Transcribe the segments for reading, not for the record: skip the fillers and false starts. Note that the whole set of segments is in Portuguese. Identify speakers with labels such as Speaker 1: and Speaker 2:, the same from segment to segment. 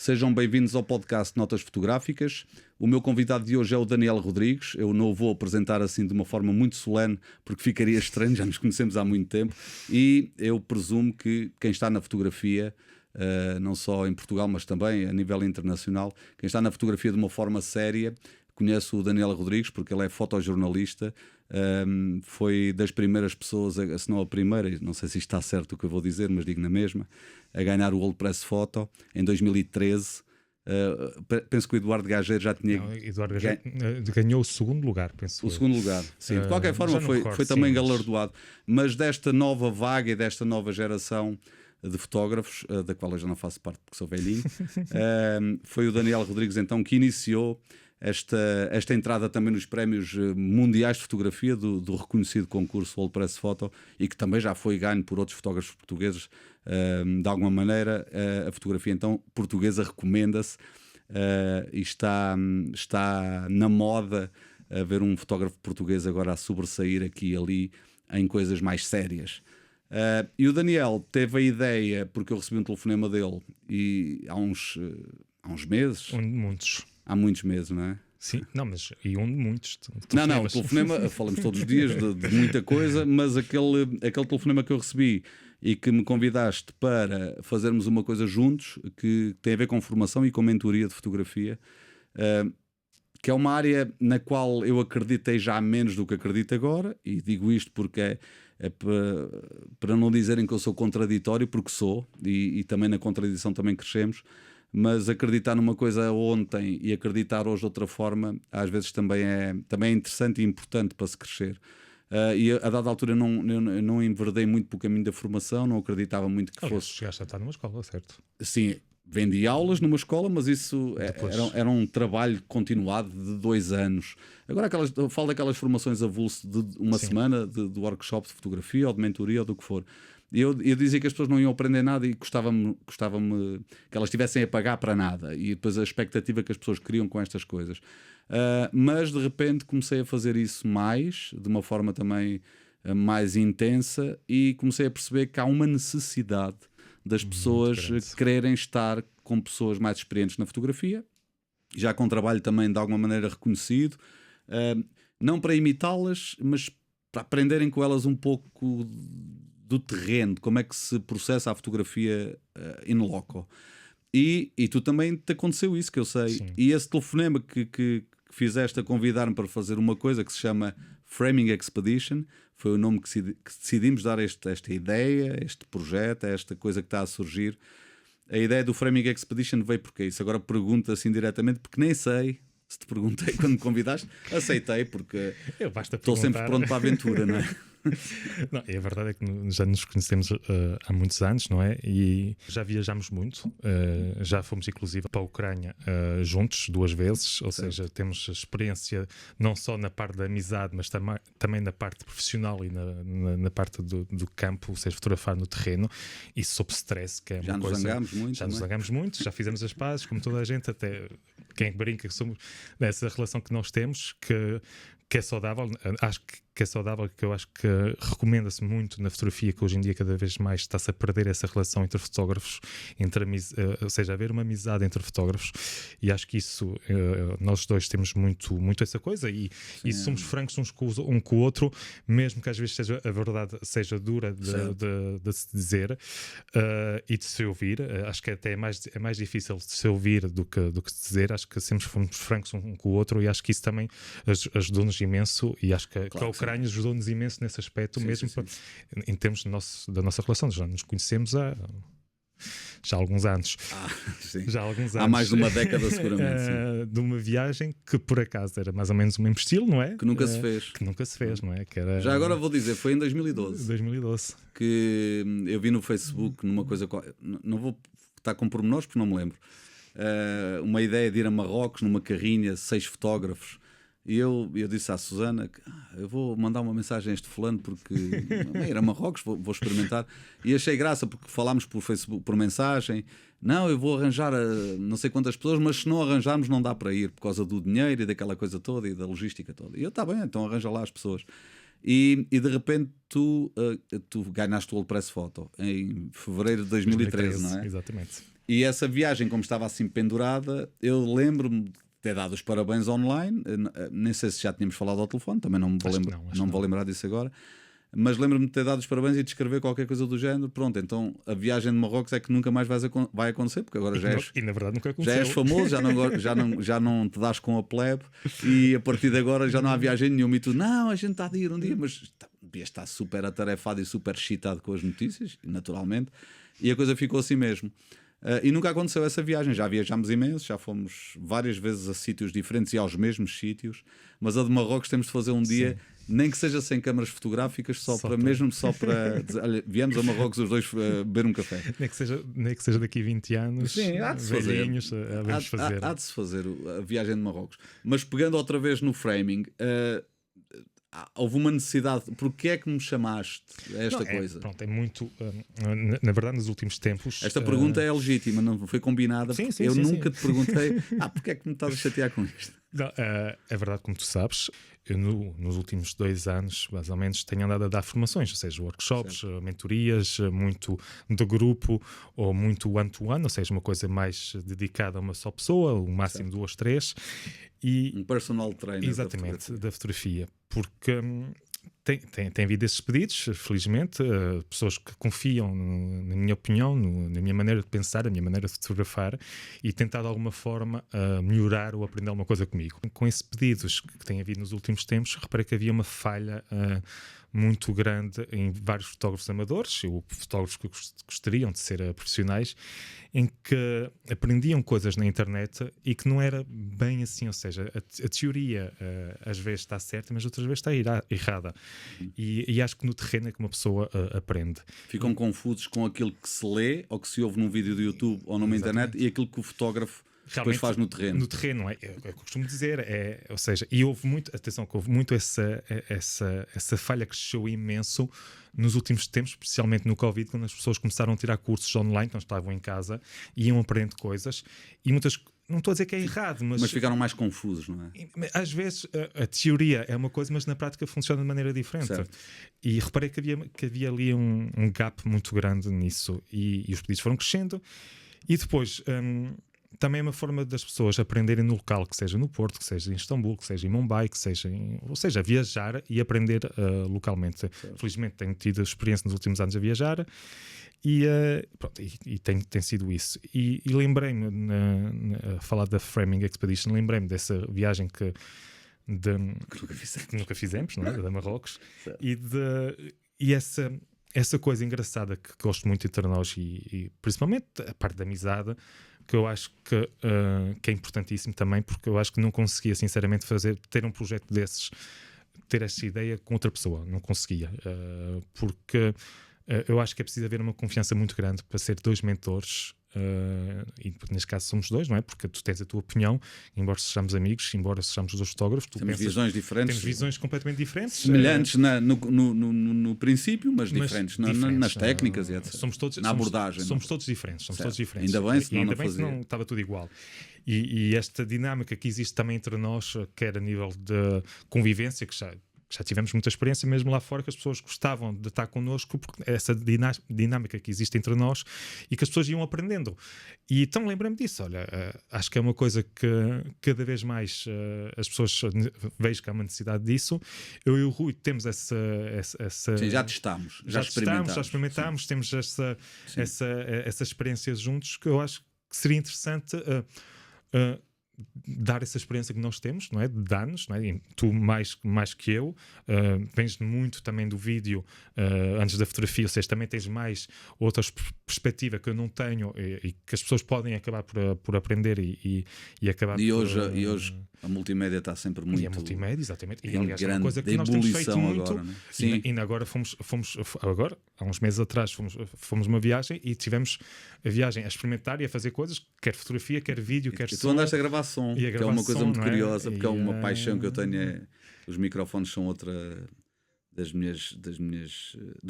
Speaker 1: Sejam bem-vindos ao podcast Notas Fotográficas. O meu convidado de hoje é o Daniel Rodrigues. Eu não o vou apresentar assim de uma forma muito solene, porque ficaria estranho, já nos conhecemos há muito tempo. E eu presumo que quem está na fotografia, não só em Portugal, mas também a nível internacional, quem está na fotografia de uma forma séria, conhece o Daniel Rodrigues, porque ele é fotojornalista. Foi das primeiras pessoas, se não a primeira, não sei se isto está certo o que eu vou dizer, mas digo na mesma, a ganhar o World Press Photo em 2013. Penso que o Eduardo Gageiro já tinha...
Speaker 2: Não, Eduardo Gageiro ganhou o segundo lugar, penso.
Speaker 1: O segundo lugar, sim. De qualquer forma foi também galardoado. Mas desta nova vaga e desta nova geração de fotógrafos, da qual eu já não faço parte porque sou velhinho, foi o Daniel Rodrigues então que iniciou esta entrada também nos prémios mundiais de fotografia do reconhecido concurso World Press Photo, e que também já foi ganho por outros fotógrafos portugueses. De alguma maneira a fotografia então portuguesa recomenda-se, e está na moda a ver um fotógrafo português agora a sobressair aqui e ali em coisas mais sérias. E o Daniel teve a ideia, porque eu recebi um telefonema dele e há uns meses. Há muitos meses, não é?
Speaker 2: Sim, não, mas e muitos.
Speaker 1: Não, o telefonema, falamos todos os dias de muita coisa, mas aquele telefonema que eu recebi e que me convidaste para fazermos uma coisa juntos, que tem a ver com formação e com mentoria de fotografia, que é uma área na qual eu acreditei já menos do que acredito agora, e digo isto porque é para não dizerem que eu sou contraditório, porque sou, e também na contradição também crescemos. Mas acreditar numa coisa ontem e acreditar hoje de outra forma, às vezes também é interessante e importante para se crescer. E a dada altura eu não enverdei muito pelo caminho da formação, não acreditava muito que fosse...
Speaker 2: Chegaste a estar numa escola, certo?
Speaker 1: Sim, vendi aulas numa escola, mas isso era um trabalho continuado de 2 anos. Agora eu falo daquelas formações avulso de uma semana, de workshop de fotografia ou de mentoria ou do que for. Eu dizia que as pessoas não iam aprender nada e gostava-me que elas estivessem a pagar para nada, e depois a expectativa que as pessoas criam com estas coisas. Mas de repente comecei a fazer isso de uma forma também mais intensa, e comecei a perceber que há uma necessidade das pessoas quererem estar com pessoas mais experientes na fotografia, já com trabalho também de alguma maneira reconhecido, não para imitá-las, mas para aprenderem com elas um pouco do terreno, de como é que se processa a fotografia in loco. E tu também te aconteceu isso, que eu sei. Sim. E esse telefonema que fizeste a convidar-me para fazer uma coisa que se chama Framing Expedition, foi o nome que decidimos dar esta ideia, este projeto, esta coisa que está a surgir. A ideia do Framing Expedition veio porque isso. Agora pergunto assim diretamente, porque nem sei. Se te perguntei quando me convidaste, aceitei, porque estou sempre pronto para a aventura, não é?
Speaker 2: Não, a verdade é que já nos conhecemos há muitos anos, não é? E já viajamos muito, já fomos inclusive para a Ucrânia juntos 2 vezes, ou seja, temos experiência não só na parte da amizade, mas também na parte profissional e na parte do campo, ou seja, fotografar no terreno, e sob stress, que é uma coisa... Já nos zangámos muito, já fizemos as pazes, como toda a gente, até quem brinca que somos nessa relação que nós temos, que é saudável. Acho que é saudável, que eu acho que recomenda-se muito na fotografia, que hoje em dia cada vez mais está-se a perder essa relação entre fotógrafos, ou seja, haver uma amizade entre fotógrafos, e acho que isso, nós dois temos muito essa coisa, e somos francos uns com o outro, mesmo que às vezes a verdade seja dura de se dizer e de se ouvir. Acho que até é mais difícil de se ouvir do que de dizer. Acho que sempre fomos francos um com o outro, e acho que isso também ajudou-nos imenso, e acho que a Ucrânia ajudou-nos imenso nesse aspecto, em termos da nossa relação. Já nos conhecemos há alguns anos. Já há alguns anos.
Speaker 1: Há mais de uma década, seguramente.
Speaker 2: De uma viagem que, por acaso, era mais ou menos o mesmo estilo, não é?
Speaker 1: Que nunca se fez.
Speaker 2: Que nunca se fez, não é? Que era...
Speaker 1: Já agora vou dizer, foi em 2012. Que eu vi no Facebook, numa coisa... Não vou estar com pormenores porque não me lembro. Uma ideia de ir a Marrocos numa carrinha, 6 fotógrafos. E eu disse à Susana que eu vou mandar uma mensagem a este fulano, porque ir a Marrocos, vou experimentar. E achei graça, porque falámos por Facebook, por mensagem. Não, eu vou arranjar não sei quantas pessoas, mas se não arranjarmos não dá para ir, por causa do dinheiro e daquela coisa toda e da logística toda. E eu, está bem, então arranja lá as pessoas. e de repente tu ganhaste o World Press Photo em fevereiro de 2013, não é?
Speaker 2: Exatamente.
Speaker 1: E essa viagem, como estava assim pendurada, eu lembro-me de ter dado os parabéns online. Nem sei se já tínhamos falado ao telefone, também não me vou lembrar disso agora. Mas lembro-me de ter dado os parabéns e de escrever qualquer coisa do género. Pronto, então a viagem de Marrocos é que nunca mais vai acontecer, porque agora
Speaker 2: e na verdade nunca aconteceu.
Speaker 1: Já és famoso, já não te dás com a plebe, e a partir de agora já não há viagem nenhuma. E tu, não, a gente está de ir um dia, mas está super atarefado e super excitado com as notícias, naturalmente, e a coisa ficou assim mesmo. E nunca aconteceu essa viagem. Já viajámos imenso, já fomos várias vezes a sítios diferentes e aos mesmos sítios, mas a de Marrocos temos de fazer um dia, nem que seja sem câmaras fotográficas, só para dizer, olha, viemos a Marrocos os dois beber um café.
Speaker 2: Nem que seja daqui a 20 anos.
Speaker 1: Sim, há de se fazer. Há de se fazer a viagem de Marrocos. Mas pegando outra vez no framing, houve uma necessidade. Porquê é que me chamaste a esta coisa?
Speaker 2: Pronto, é muito. Na verdade, nos últimos tempos.
Speaker 1: Esta pergunta é legítima, não foi combinada. Sim, eu nunca te perguntei. Porquê é que me estás a chatear com isto?
Speaker 2: Não, é verdade, como tu sabes, eu nos últimos 2 anos, mais ou menos, tenho andado a dar formações, ou seja, workshops, mentorias, muito de grupo ou muito one-to-one, ou seja, uma coisa mais dedicada a uma só pessoa, o máximo 2, 3.
Speaker 1: Um personal trainer.
Speaker 2: Exatamente, da fotografia. Porque tem havido esses pedidos, felizmente, pessoas que confiam na minha opinião, na minha maneira de pensar, na minha maneira de fotografar, e tentar de alguma forma melhorar ou aprender alguma coisa comigo. Com esses pedidos que têm havido nos últimos tempos, reparei que havia uma falha muito grande em vários fotógrafos amadores, ou fotógrafos que gostariam de ser profissionais, em que aprendiam coisas na internet e que não era bem assim, ou seja, a teoria às vezes está certa, mas outras vezes está errada. E acho que no terreno é que uma pessoa aprende.
Speaker 1: Ficam confusos com aquilo que se lê ou que se ouve num vídeo do YouTube ou numa internet e aquilo que o fotógrafo depois faz no terreno.
Speaker 2: No terreno, é o que eu costumo dizer. Ou seja, e houve muito, atenção, que houve muito essa falha que cresceu imenso nos últimos tempos, especialmente no Covid, quando as pessoas começaram a tirar cursos online, quando estavam em casa, e iam aprendendo coisas, e muitas. Não estou a dizer que é errado, mas
Speaker 1: ficaram mais confusos, não é?
Speaker 2: Às vezes a teoria é uma coisa, mas na prática funciona de maneira diferente.
Speaker 1: Certo.
Speaker 2: E reparei que havia ali um gap muito grande nisso, e os pedidos foram crescendo, e depois também é uma forma das pessoas aprenderem no local, que seja no Porto, que seja em Istambul, que seja em Mumbai, ou seja, viajar e aprender localmente. Certo. Felizmente tenho tido experiência nos últimos anos a viajar e tem sido isso. E lembrei-me, a falar da Framing Expedition, lembrei-me dessa viagem que nunca fizemos, não é? Da Marrocos. E essa coisa engraçada que gosto muito entre nós e principalmente a parte da amizade, que eu acho que é importantíssimo também, porque eu acho que não conseguia sinceramente ter um projeto desses, ter essa ideia com outra pessoa, não conseguia, porque eu acho que é preciso haver uma confiança muito grande para ser 2 mentores. E neste caso somos 2, não é? Porque tu tens a tua opinião, embora sejamos amigos, embora sejamos 2 fotógrafos,
Speaker 1: temos visões diferentes,
Speaker 2: temos visões completamente diferentes,
Speaker 1: semelhantes no princípio, mas diferentes nas técnicas e etc. Na abordagem.
Speaker 2: Somos todos diferentes.
Speaker 1: Ainda bem, senão
Speaker 2: não estava tudo igual. E esta dinâmica que existe também entre nós, quer a nível de convivência, que já tivemos muita experiência mesmo lá fora, que as pessoas gostavam de estar connosco, porque essa dinâmica que existe entre nós e que as pessoas iam aprendendo. E então lembrei-me disso. Olha, acho que é uma coisa que cada vez mais as pessoas vejo que há uma necessidade disso. Eu e o Rui temos essa
Speaker 1: Sim, já testámos, já experimentámos.
Speaker 2: Temos essa experiência juntos, que eu acho que seria interessante dar essa experiência que nós temos, não é? De anos, não é? E tu mais que eu, vens muito também do vídeo antes da fotografia, ou seja, também tens mais outra perspectiva que eu não tenho e que as pessoas podem acabar por aprender e acabar
Speaker 1: hoje a multimédia está sempre muito...
Speaker 2: E a multimédia, exatamente. E aliás, é uma coisa que nós temos feito muito. Agora,
Speaker 1: sim.
Speaker 2: E agora fomos agora, há uns meses atrás, fomos uma viagem e tivemos a viagem a experimentar e a fazer coisas, quer fotografia, quer vídeo, quer som.
Speaker 1: Tu andaste a gravar som, que é uma coisa muito curiosa, porque é uma paixão que eu tenho. Os microfones são outra dos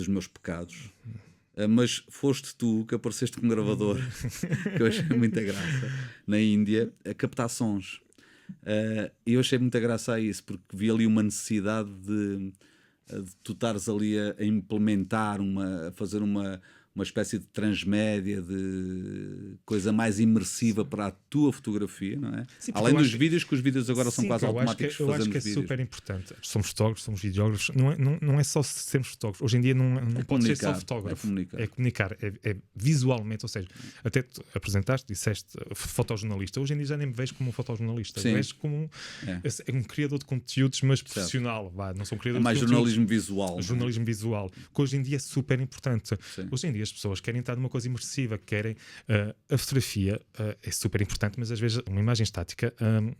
Speaker 1: meus pecados. Mas foste tu que apareceste com um gravador, que eu achei muita graça, na Índia, a captar sons. E eu achei muita graça a isso, porque vi ali uma necessidade de de tu estares ali a implementar, a fazer uma espécie de transmédia, de coisa mais imersiva para a tua fotografia, não é?
Speaker 2: Sim,
Speaker 1: além dos vídeos, que os vídeos agora são quase automáticos.
Speaker 2: Eu acho que é super importante. Somos fotógrafos, somos videógrafos, não é só sermos fotógrafos. Hoje em dia não pode ser só fotógrafo. É comunicar, é visualmente, ou seja, até tu apresentaste, disseste fotojornalista. Hoje em dia já nem me vejo como um fotojornalista, vejo como um criador de conteúdos, mas profissional. Não sou um criador
Speaker 1: mais
Speaker 2: de conteúdos,
Speaker 1: jornalismo visual.
Speaker 2: Jornalismo visual, que hoje em dia é super importante.
Speaker 1: Sim.
Speaker 2: Hoje em dia as pessoas querem estar numa coisa imersiva, querem a fotografia é super importante, mas às vezes uma imagem estática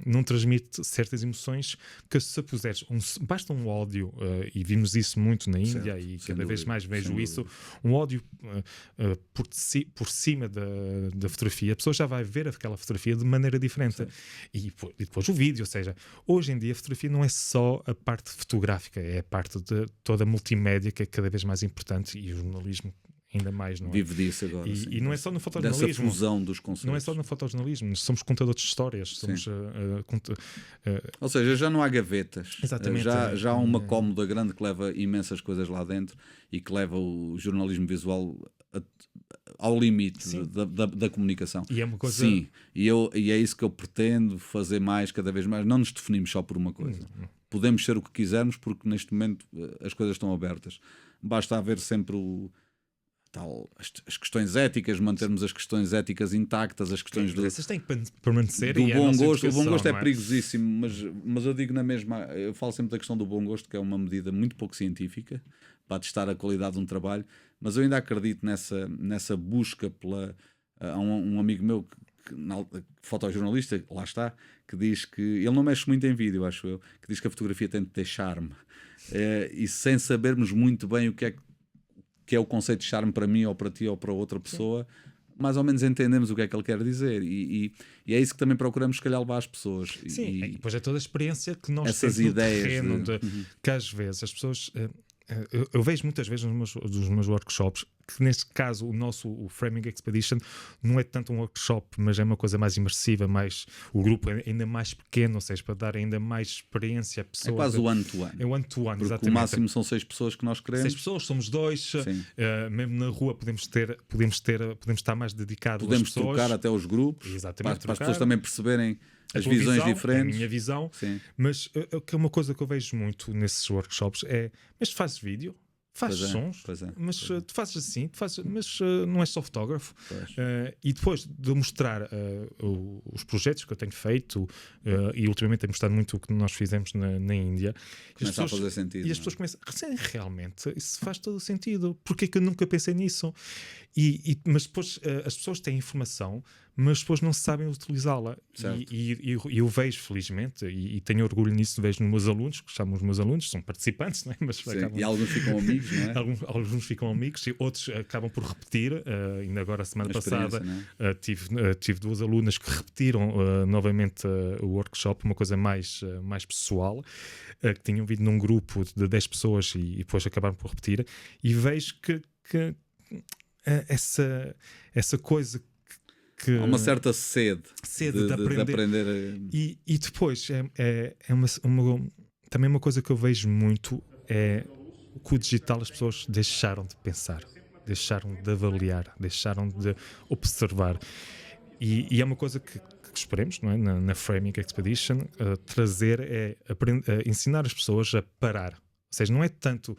Speaker 2: não transmite certas emoções que se puseres basta um áudio, e vimos isso muito na Índia, e cada vez mais vejo isso, um áudio por cima da fotografia, a pessoa já vai ver aquela fotografia de maneira diferente. E depois o vídeo, ou seja, hoje em dia a fotografia não é só a parte fotográfica, é a parte de toda a multimédia que é cada vez mais importante, e o jornalismo ainda mais, não é?
Speaker 1: Vive disso agora.
Speaker 2: E não é só no fotojornalismo.
Speaker 1: Dessa fusão dos conceitos.
Speaker 2: Não é só no fotojornalismo, somos contadores de histórias. Somos,
Speaker 1: ou seja, já não há gavetas.
Speaker 2: Exatamente.
Speaker 1: Já há uma cómoda grande que leva imensas coisas lá dentro e que leva o jornalismo visual ao limite da comunicação.
Speaker 2: E é uma coisa...
Speaker 1: Sim, e é isso que eu pretendo fazer mais, cada vez mais. Não nos definimos só por uma coisa.
Speaker 2: Não.
Speaker 1: Podemos ser o que quisermos, porque neste momento as coisas estão abertas. Basta haver sempre as questões éticas, mantermos as questões éticas intactas, as questões
Speaker 2: essas têm que permanecer
Speaker 1: do
Speaker 2: e
Speaker 1: bom gosto. O bom gosto é
Speaker 2: não é?
Speaker 1: Perigosíssimo, mas eu digo na mesma, eu falo sempre da questão do bom gosto, que é uma medida muito pouco científica para testar a qualidade de um trabalho, mas eu ainda acredito nessa busca pela... Há um amigo meu fotojornalista, lá está, que diz que ele não mexe muito em vídeo, acho eu, que diz que a fotografia tem de ter charme, e sem sabermos muito bem o que é o conceito de charme para mim ou para ti ou para outra pessoa, mais ou menos entendemos o que é que ele quer dizer, e é isso que também procuramos, se calhar, levar às pessoas.
Speaker 2: Sim, e depois é toda a experiência que nós
Speaker 1: essas
Speaker 2: temos no
Speaker 1: ideias
Speaker 2: terreno, que às vezes as pessoas... Eu vejo muitas vezes nos meus workshops que, neste caso, o Framing Expedition não é tanto um workshop, mas é uma coisa mais imersiva, o grupo é ainda mais pequeno, ou seja, para dar ainda mais experiência à pessoa.
Speaker 1: É quase o one-to-one.
Speaker 2: É o one-to-one,
Speaker 1: exatamente. O máximo são 6 pessoas que nós queremos.
Speaker 2: 6 pessoas, somos 2, mesmo na rua podemos estar mais dedicados às pessoas.
Speaker 1: Podemos trocar até os grupos,
Speaker 2: exatamente,
Speaker 1: para as pessoas também perceberem as visões
Speaker 2: visão,
Speaker 1: diferentes.
Speaker 2: A minha visão, mas que é uma coisa que eu vejo muito nesses workshops mas tu fazes vídeo, fazes sons, mas tu fazes assim, mas não és só fotógrafo. E depois de mostrar os projetos que eu tenho feito, e ultimamente tenho mostrado muito o que nós fizemos na Índia,
Speaker 1: começa a fazer sentido.
Speaker 2: E as pessoas começam realmente, isso faz todo o sentido. Porque é que eu nunca pensei nisso? Mas depois as pessoas têm informação, mas depois não sabem utilizá-la. E eu vejo, felizmente, e tenho orgulho nisso, vejo nos meus alunos, que chamam os meus alunos, são participantes, não é? Mas
Speaker 1: e alguns ficam amigos, não é?
Speaker 2: Alguns ficam amigos e outros acabam por repetir. Ainda agora, a semana passada, tive 2 alunas que repetiram novamente o workshop, uma coisa mais pessoal, que tinham vindo num grupo de 10 pessoas e depois acabaram por repetir. E vejo que essa coisa que
Speaker 1: há uma certa sede de aprender
Speaker 2: e depois também uma coisa que eu vejo muito é que o digital, as pessoas deixaram de pensar, deixaram de avaliar, deixaram de observar, e é uma coisa que esperemos, não é? na Framing Expedition, trazer ensinar as pessoas a parar, ou seja, não é tanto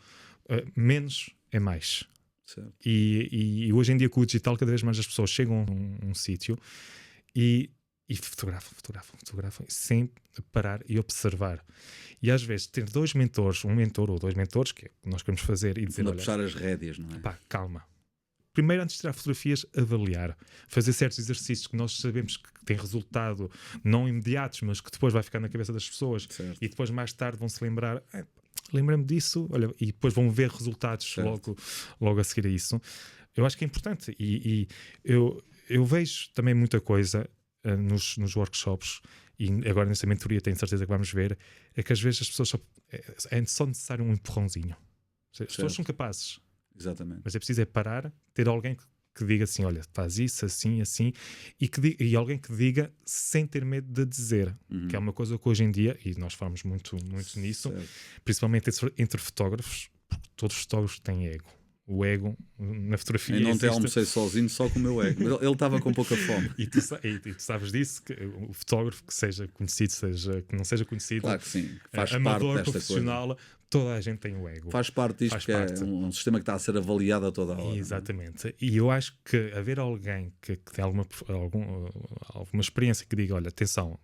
Speaker 2: menos é mais. E hoje em dia, com o digital, cada vez mais as pessoas chegam a um sítio e fotografam sem parar e observar. E às vezes ter um mentor ou 2 mentores, que é o que nós queremos fazer, e dizer: olha,
Speaker 1: puxar as rédeas, não é?
Speaker 2: Calma. Primeiro, antes de tirar fotografias, avaliar, fazer certos exercícios que nós sabemos que têm resultado, não imediatos, mas que depois vai ficar na cabeça das pessoas.
Speaker 1: Certo.
Speaker 2: E depois, mais tarde, vão se lembrar: lembrei-me disso, olha, e depois vão ver resultados logo a seguir a isso. Eu acho que é importante, e eu vejo também muita coisa nos workshops, e agora nessa mentoria tenho certeza que vamos ver, é que às vezes as pessoas é só necessário um empurrãozinho. As pessoas são capazes.
Speaker 1: Exatamente.
Speaker 2: Mas é preciso parar, ter alguém que diga assim, olha, faz isso, assim, assim, e alguém que diga sem ter medo de dizer, que é uma coisa que hoje em dia, e nós falamos muito nisso, principalmente entre fotógrafos, porque todos os fotógrafos têm ego. O ego na fotografia
Speaker 1: eu não
Speaker 2: existe...
Speaker 1: te almocei sozinho só com o meu ego. Ele estava com pouca fome.
Speaker 2: E tu sabes disso, que o fotógrafo que seja conhecido, que não seja conhecido,
Speaker 1: claro que sim, faz
Speaker 2: amador,
Speaker 1: parte desta
Speaker 2: profissional, coisa. Toda a gente tem o ego.
Speaker 1: Faz parte disto, que é um sistema que está a ser avaliado a toda a hora.
Speaker 2: Exatamente. Não é? E eu acho que haver alguém que tem alguma experiência que diga, olha, atenção,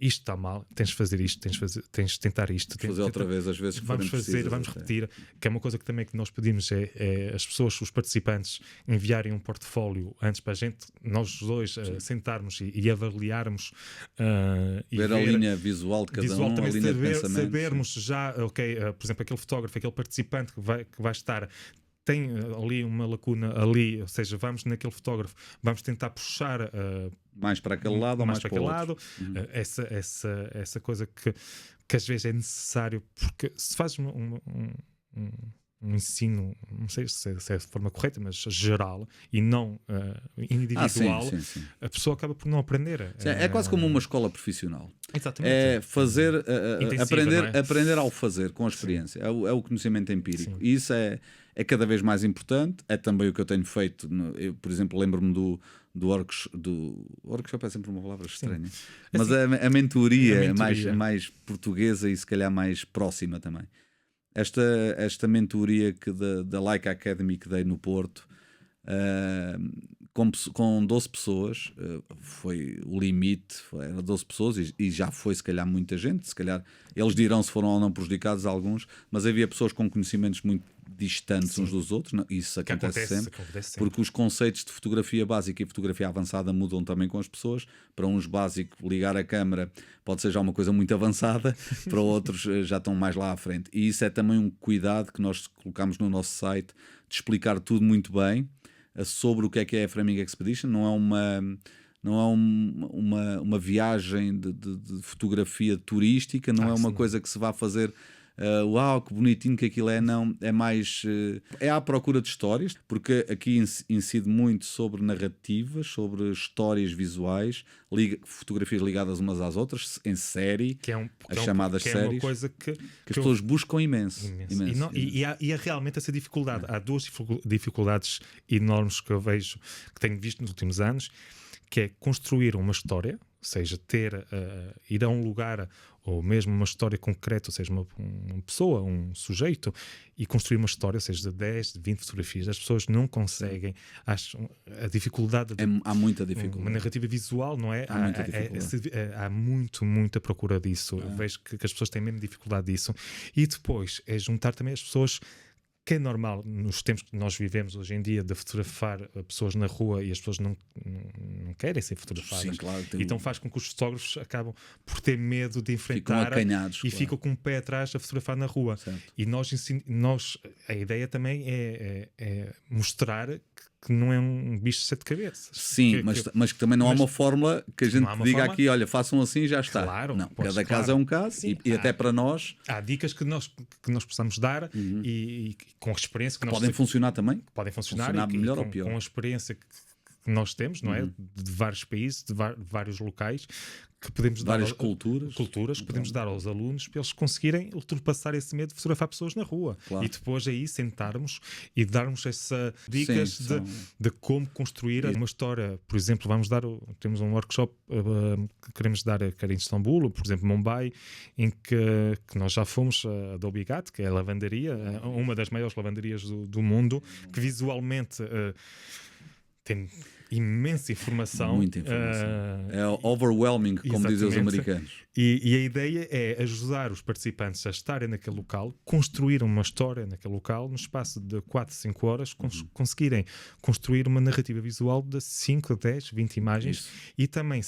Speaker 2: isto está mal, tens de fazer isto, tens de tentar isto.
Speaker 1: Fazer outra vez, às vezes que
Speaker 2: vamos fazer, vamos repetir, que é uma coisa que também que nós pedimos é as pessoas, os participantes, enviarem um portfólio antes para a gente, nós dois, sentarmos e avaliarmos
Speaker 1: ver a linha visual de cada um, a linha de pensamento.
Speaker 2: Sabermos já, por exemplo, aquele fotógrafo, aquele participante que vai estar... tem ali uma lacuna ali, ou seja, vamos naquele fotógrafo, vamos tentar puxar
Speaker 1: mais para aquele lado ou mais para aquele
Speaker 2: lado, essa coisa que às vezes é necessário, porque se fazes um ensino, não sei se é de forma correta, mas geral e não individual,
Speaker 1: sim.
Speaker 2: A pessoa acaba por não aprender.
Speaker 1: Sim, é quase como uma escola profissional.
Speaker 2: Exatamente.
Speaker 1: É fazer, aprender ao fazer com a experiência. É o conhecimento empírico. Sim. E isso é cada vez mais importante. É também o que eu tenho feito. Eu, por exemplo, lembro-me do workshop, é sempre uma palavra estranha. Sim. Mas assim, a mentoria. Mais portuguesa e se calhar mais próxima também. Esta mentoria da Leica Academy que dei no Porto, com 12 pessoas, foi o limite, era 12 pessoas e já foi se calhar muita gente, se calhar eles dirão se foram ou não prejudicados alguns, mas havia pessoas com conhecimentos muito distantes uns dos outros, isso acontece sempre, porque os conceitos de fotografia básica e fotografia avançada mudam também com as pessoas. Para uns básico, ligar a câmera pode ser já uma coisa muito avançada, para outros já estão mais lá à frente, e isso é também um cuidado que nós colocamos no nosso site, de explicar tudo muito bem sobre o que é a Framing Expedition. Não é uma viagem de fotografia turística, não é uma coisa que se vá fazer uau, que bonitinho que aquilo é, não, é mais é à procura de histórias, porque aqui incide muito sobre narrativas, sobre histórias visuais, fotografias ligadas umas às outras em série, as chamadas séries, é uma coisa que as pessoas buscam imenso.
Speaker 2: E há realmente essa dificuldade. Há duas dificuldades enormes que eu vejo, que tenho visto nos últimos anos, que é construir uma história, ou seja, ir a um lugar, ou mesmo uma história concreta, ou seja, uma pessoa, um sujeito, e construir uma história, ou seja, de 10, de 20 fotografias. As pessoas não conseguem, acham a dificuldade.
Speaker 1: Há muita dificuldade.
Speaker 2: Uma narrativa visual, não é? Há muita procura disso. Eu vejo que as pessoas têm mesmo dificuldade disso. E depois é juntar também as pessoas, que é normal nos tempos que nós vivemos hoje em dia, de fotografar pessoas na rua, e as pessoas não querem ser fotografadas. Sim, claro, então faz com que os fotógrafos acabam por ter medo de enfrentar, ficam acanhados, ficam com o pé atrás a fotografar na rua. Certo. E nós a ideia também é mostrar que não é um bicho de 7 cabeças.
Speaker 1: Sim, mas que também não há uma fórmula que a gente diga aqui, olha, façam assim e já está.
Speaker 2: Claro.
Speaker 1: Não, cada caso é um caso. Sim, e até para nós...
Speaker 2: Há dicas que nós possamos dar e com a experiência...
Speaker 1: Que podem funcionar também.
Speaker 2: Podem funcionar
Speaker 1: melhor ou pior.
Speaker 2: Com a experiência que nós temos, não é? De vários países, de vários locais, que podemos dar...
Speaker 1: Várias culturas
Speaker 2: que podemos dar aos alunos para eles conseguirem ultrapassar esse medo de fotografar pessoas na rua. Claro. E depois aí sentarmos e darmos essas dicas de como construir uma história. Por exemplo, temos um workshop que queremos dar em Istambul, ou por exemplo Mumbai, em que nós já fomos a Adobe Gat, que é a lavandaria, uma das maiores lavanderias do mundo, que visualmente tem imensa informação.
Speaker 1: Muita informação. É overwhelming, como dizem os americanos.
Speaker 2: E a ideia é ajudar os participantes a estarem naquele local, construir uma história naquele local, no espaço de 4, 5 horas, conseguirem construir uma narrativa visual de 5, 10, 20 imagens. Isso. E também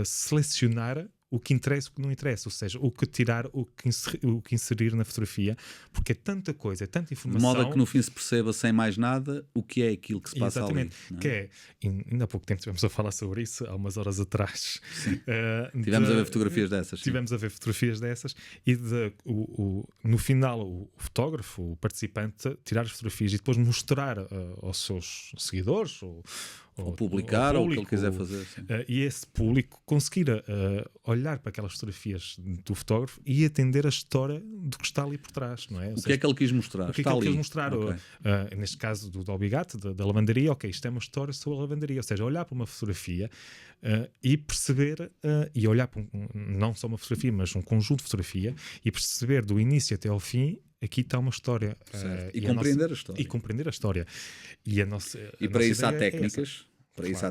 Speaker 2: selecionar o que interessa, o que não interessa, ou seja, o que tirar, o que inserir na fotografia, porque é tanta coisa, é tanta informação.
Speaker 1: De modo a que no fim se perceba sem mais nada o que é aquilo que se passa ali.
Speaker 2: Que é, ainda há pouco tempo estivemos a falar sobre isso, há umas horas atrás.
Speaker 1: Tivemos a ver fotografias dessas.
Speaker 2: Tivemos a ver fotografias dessas e no final o fotógrafo, o participante, tirar as fotografias e depois mostrar aos seus seguidores ou
Speaker 1: publicar ou o que ele quiser fazer.
Speaker 2: E esse público conseguir olhar para aquelas fotografias do fotógrafo e atender a história do que está ali por trás, não é?
Speaker 1: O que é que ele quis mostrar?
Speaker 2: O que é que ele quis mostrar? Okay. Neste caso do Albigato, da lavandaria, ok, isto é uma história sobre a lavandaria, ou seja, olhar para uma fotografia e perceber, e olhar para não só uma fotografia, mas um conjunto de fotografia e perceber do início até ao fim. Aqui está uma história.
Speaker 1: E compreender a história.
Speaker 2: E compreender a história. E
Speaker 1: para isso há técnicas. Para isso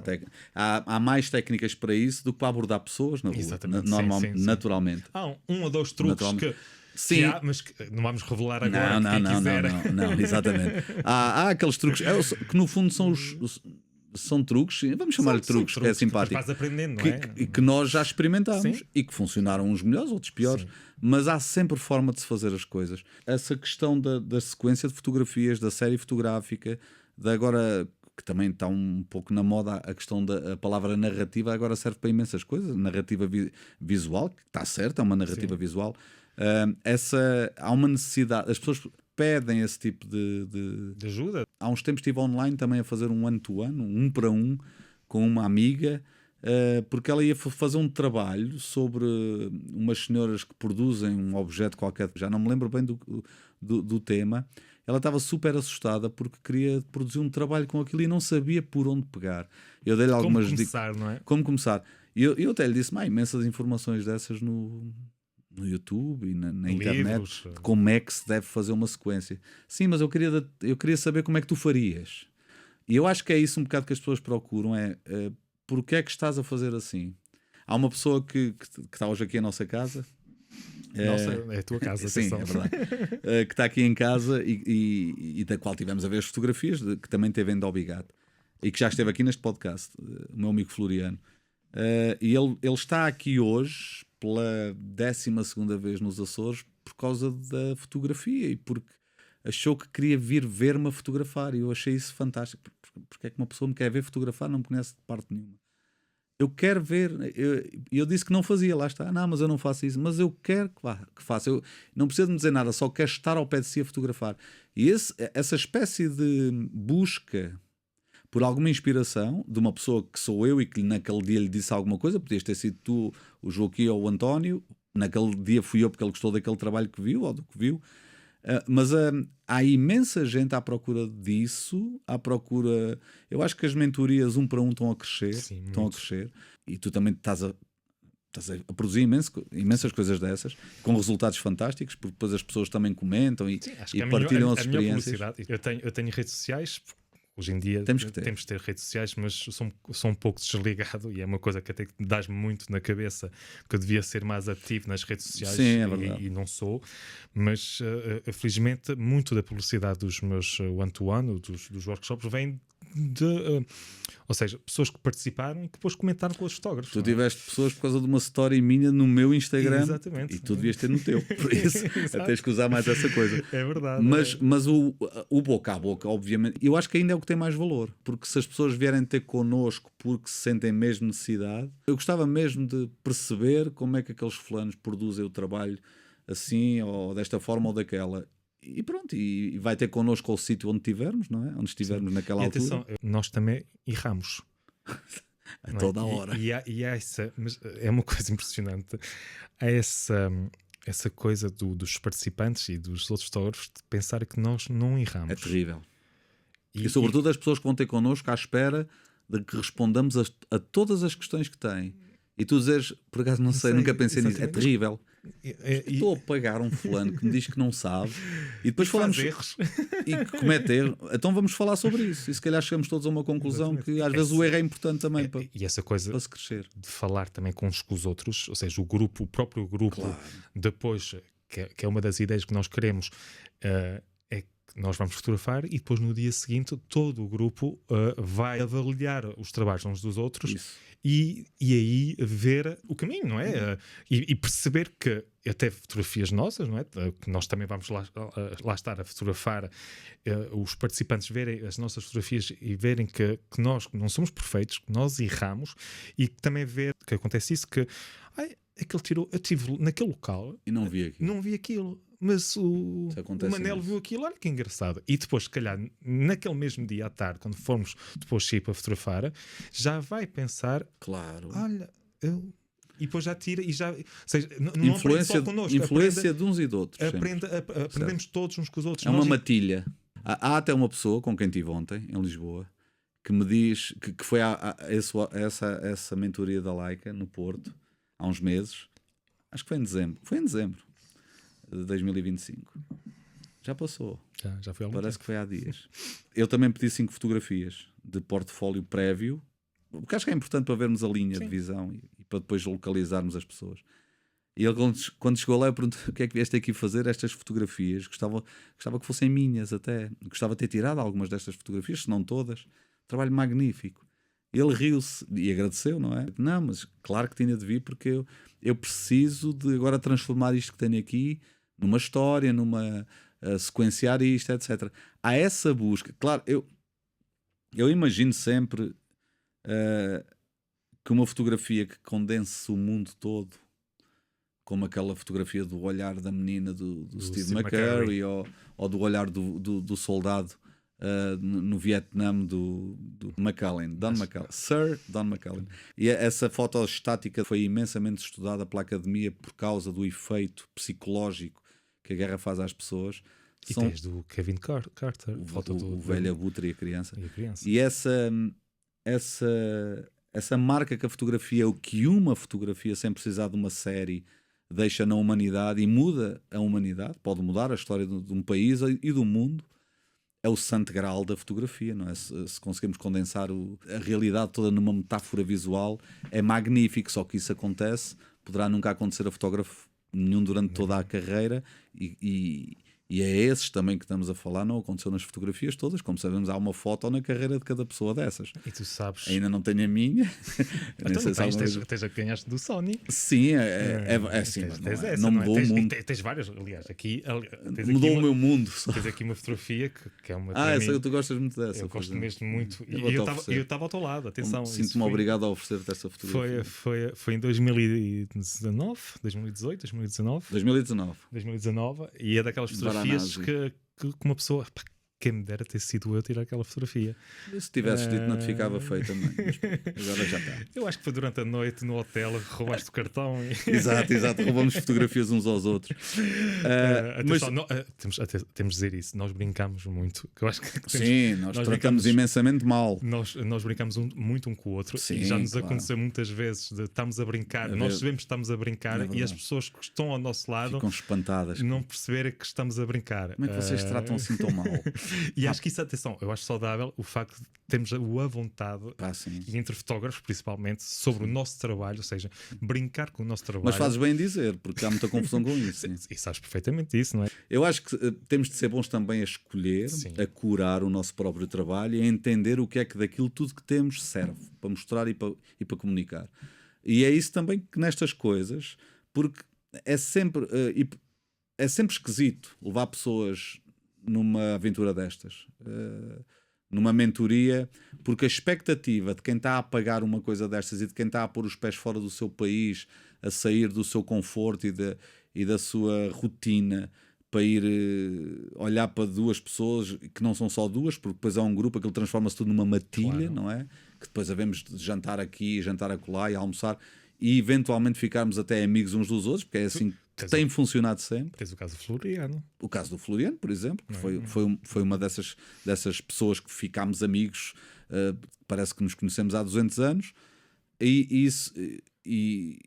Speaker 1: há mais técnicas para isso do que para abordar pessoas na rua.
Speaker 2: Exatamente. Sim.
Speaker 1: Naturalmente.
Speaker 2: Há um ou dois truques que há, mas que não vamos revelar agora.
Speaker 1: Não, exatamente. Há aqueles truques que no fundo são truques, vamos chamar-lhe truques, que é simpático.
Speaker 2: Que aprendendo, não é?
Speaker 1: E que nós já experimentámos e que funcionaram uns melhores, outros piores, mas há sempre forma de se fazer as coisas. Essa questão da sequência de fotografias, da série fotográfica, agora que também está um pouco na moda a questão da palavra narrativa, agora serve para imensas coisas. Narrativa visual, que está certo, é uma narrativa visual. Há uma necessidade, as pessoas pedem esse tipo de
Speaker 2: ajuda.
Speaker 1: Há uns tempos estive online também a fazer um one-to-one, um para um, com uma amiga, porque ela ia fazer um trabalho sobre umas senhoras que produzem um objeto qualquer, já não me lembro bem do tema. Ela estava super assustada porque queria produzir um trabalho com aquilo e não sabia por onde pegar. Eu dei-lhe algumas dicas.
Speaker 2: Como começar, não é?
Speaker 1: Como começar. E eu até lhe disse, imensas informações dessas no YouTube e na internet, de como é que se deve fazer uma sequência. Sim, mas eu queria saber como é que tu farias. E eu acho que é isso um bocado que as pessoas procuram, porque é que estás a fazer assim? Há uma pessoa que está hoje aqui em nossa casa.
Speaker 2: É a tua casa.
Speaker 1: Sim, é verdade. Que está aqui em casa e da qual tivemos a ver as fotografias, que também teve em Albigato e que já esteve aqui neste podcast, o meu amigo Floriano. E ele está aqui hoje pela 12ª vez nos Açores por causa da fotografia e porque achou que queria vir ver-me a fotografar e eu achei isso fantástico. Porque é que uma pessoa me quer ver fotografar, não me conhece de parte nenhuma. Eu quero ver, eu disse que não fazia, lá está, mas eu não faço isso, mas eu quero que faça, eu não preciso me dizer nada, só quero estar ao pé de si a fotografar. E essa espécie de busca por alguma inspiração de uma pessoa que sou eu e que naquele dia lhe disse alguma coisa, podias ter sido tu, o Joaquim ou o António, naquele dia fui eu porque ele gostou daquele trabalho que viu ou do que viu, mas há imensa gente à procura disso, eu acho que as mentorias um para um estão a crescer, e tu também estás a produzir imensas coisas dessas, com resultados fantásticos, porque depois as pessoas também comentam e partilham as experiências.
Speaker 2: Eu tenho redes sociais. Hoje em dia temos de ter redes sociais, mas sou um pouco desligado e é uma coisa que até dás-me muito na cabeça, que eu devia ser mais ativo nas redes sociais.
Speaker 1: Sim, é verdade.
Speaker 2: E não sou, mas felizmente muito da publicidade dos meus one-to-one, dos workshops, vem ou seja, pessoas que participaram e que depois comentaram com os fotógrafos.
Speaker 1: Tu tiveste pessoas por causa de uma story minha no meu Instagram.
Speaker 2: Exatamente.
Speaker 1: E tu devias ter no teu, por isso tens que usar mais essa coisa.
Speaker 2: É verdade.
Speaker 1: Mas o boca a boca, obviamente, eu acho que ainda é o que tem mais valor, porque se as pessoas vierem ter connosco porque se sentem mesmo necessidade, eu gostava mesmo de perceber como é que aqueles fulanos produzem o trabalho assim, ou desta forma ou daquela. E pronto, e vai ter connosco ao sítio onde estivermos, não é? Onde estivermos naquela altura.
Speaker 2: Atenção, nós também erramos.
Speaker 1: A toda a hora.
Speaker 2: E há essa, mas é uma coisa impressionante. Há essa coisa dos participantes e dos outros fotógrafos de pensar que nós não erramos.
Speaker 1: É terrível. E sobretudo as pessoas que vão ter connosco à espera de que respondamos a todas as questões que têm. E tu dizes, por acaso não sei, nunca pensei nisso. É terrível. Estou a pagar um fulano que me diz que não sabe e depois falamos
Speaker 2: erros
Speaker 1: e que comete erro. Então vamos falar sobre isso e se calhar chegamos todos a uma conclusão. Exatamente. Que às vezes o erro é importante também para
Speaker 2: essa coisa
Speaker 1: para se crescer,
Speaker 2: de falar também com os outros, ou seja, o próprio grupo. Claro. Depois, que é uma das ideias que nós queremos, é nós vamos fotografar e depois no dia seguinte todo o grupo vai avaliar os trabalhos uns dos outros e aí ver o caminho, não é? E perceber que até fotografias nossas, não é? Que nós também vamos lá estar a fotografar, os participantes verem as nossas fotografias e verem que nós não somos perfeitos, que nós erramos, e também ver que acontece isso, que aquele tirou, eu estive naquele local
Speaker 1: e não vi aquilo.
Speaker 2: Mas o Manel viu aquilo, olha que engraçado. E depois, se calhar, naquele mesmo dia à tarde, quando formos depois sair para fotografar, já vai pensar,
Speaker 1: claro,
Speaker 2: olha, e depois já tira e já. Ou seja, não
Speaker 1: influência,
Speaker 2: aprende só connosco,
Speaker 1: influência de uns e de outros.
Speaker 2: Aprendemos todos uns com os outros.
Speaker 1: É uma matilha. Há até uma pessoa com quem estive ontem, em Lisboa, que me diz que foi essa mentoria da Leica no Porto, há uns meses. Acho que foi em dezembro. Foi em dezembro de 2025. Já passou.
Speaker 2: Já foi
Speaker 1: Parece que foi há dias. Eu também pedi 5 fotografias de portfólio prévio, porque acho que é importante para vermos a linha de visão e para depois localizarmos as pessoas. E ele, quando chegou lá, eu perguntei: o que é que vieste aqui fazer estas fotografias? Gostava que fossem minhas até. Gostava de ter tirado algumas destas fotografias, se não todas. Trabalho magnífico. Ele riu-se e agradeceu, não é? Não, mas claro que tinha de vir, porque eu preciso de agora transformar isto que tenho aqui numa história, sequenciar isto, etc. Há essa busca. Claro, eu imagino sempre que uma fotografia que condense o mundo todo, como aquela fotografia do olhar da menina do Steve McCurry ou do olhar do soldado no Vietnã do McCallum, Sir Don McCallum. E essa foto estática foi imensamente estudada pela Academia por causa do efeito psicológico que a guerra faz às pessoas.
Speaker 2: E tens do Kevin Carter,
Speaker 1: o velho abutre e a criança.
Speaker 2: E
Speaker 1: essa marca que a fotografia, o que uma fotografia, sem precisar de uma série, deixa na humanidade e muda a humanidade, pode mudar a história de um país e do mundo. É o santo graal da fotografia, não é? Se conseguimos condensar a realidade toda numa metáfora visual, é magnífico. Só que isso poderá nunca acontecer a fotógrafo nenhum durante toda a carreira, e é esses também que estamos a falar. Não aconteceu nas fotografias todas, como sabemos, há uma foto na carreira de cada pessoa dessas.
Speaker 2: E tu sabes,
Speaker 1: ainda não tenho a minha.
Speaker 2: Então tens a que ganhaste do Sony.
Speaker 1: Sim, é assim, não mudou o mundo.
Speaker 2: Tens várias, aliás,
Speaker 1: mudou o meu mundo.
Speaker 2: Tens aqui uma fotografia que é uma.
Speaker 1: Tu gostas muito dessa.
Speaker 2: Eu gosto mesmo muito. E eu estava ao teu lado, atenção.
Speaker 1: Sinto-me obrigado a oferecer-te essa fotografia.
Speaker 2: Foi em 2019, 2018, 2019, e é daquelas fotografias que uma pessoa, quem me dera ter sido eu a tirar aquela fotografia.
Speaker 1: Se tivesses dito, não te ficava feio também. Mas agora já está.
Speaker 2: Eu acho que foi durante a noite no hotel, roubaste o cartão.
Speaker 1: Exato, roubamos fotografias uns aos outros.
Speaker 2: Temos de dizer isso. Nós brincamos muito. Eu acho que
Speaker 1: nós tratamos imensamente mal.
Speaker 2: Nós brincamos muito um com o outro. Sim, e já nos aconteceu muitas vezes de estamos a brincar. Nós sabemos que estamos a brincar e as pessoas que estão ao nosso lado
Speaker 1: ficam espantadas.
Speaker 2: Não perceberem que estamos a brincar.
Speaker 1: Como é que vocês tratam assim tão mal?
Speaker 2: E acho que isso, atenção, eu acho saudável o facto de termos a vontade, e entre fotógrafos principalmente, sobre o nosso trabalho, ou seja, brincar com o nosso trabalho.
Speaker 1: Mas fazes bem dizer, porque há muita confusão com isso.
Speaker 2: E sabes perfeitamente isso, não é?
Speaker 1: Eu acho que temos de ser bons também a escolher, a curar o nosso próprio trabalho e a entender o que é que daquilo tudo que temos serve para mostrar e para comunicar. E é isso também que nestas coisas, porque é sempre esquisito levar pessoas numa aventura destas, numa mentoria, porque a expectativa de quem está a pagar uma coisa destas e de quem está a pôr os pés fora do seu país, a sair do seu conforto e da sua rotina para ir olhar para duas pessoas que não são só duas, porque depois há um grupo, aquilo transforma-se tudo numa matilha, não é? Que depois havemos de jantar aqui, jantar acolá e almoçar e eventualmente ficarmos até amigos uns dos outros, porque é assim que tem funcionado sempre.
Speaker 2: Tens o caso do Floriano.
Speaker 1: O caso do Floriano, por exemplo, que foi uma dessas pessoas que ficámos amigos, parece que nos conhecemos há 200 anos, e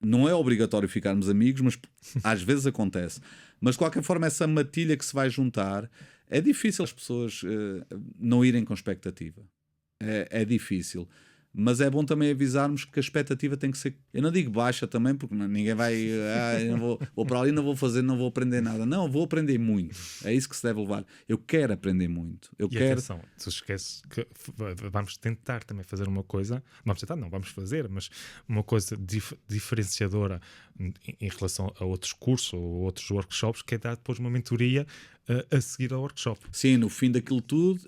Speaker 1: não é obrigatório ficarmos amigos, mas às vezes acontece. Mas de qualquer forma, essa matilha que se vai juntar, é difícil as pessoas não irem com expectativa. É difícil. Mas é bom também avisarmos que a expectativa tem que ser, eu não digo baixa também, porque ninguém vai, eu não vou para ali, não vou fazer, não vou aprender nada. Não, vou aprender muito. É isso que se deve levar. Eu quero aprender muito.
Speaker 2: Atenção, tu esqueces que vamos tentar também fazer uma coisa, vamos fazer, mas uma coisa diferenciadora em relação a outros cursos ou outros workshops, que é dar depois uma mentoria a seguir ao workshop.
Speaker 1: Sim, no fim daquilo tudo,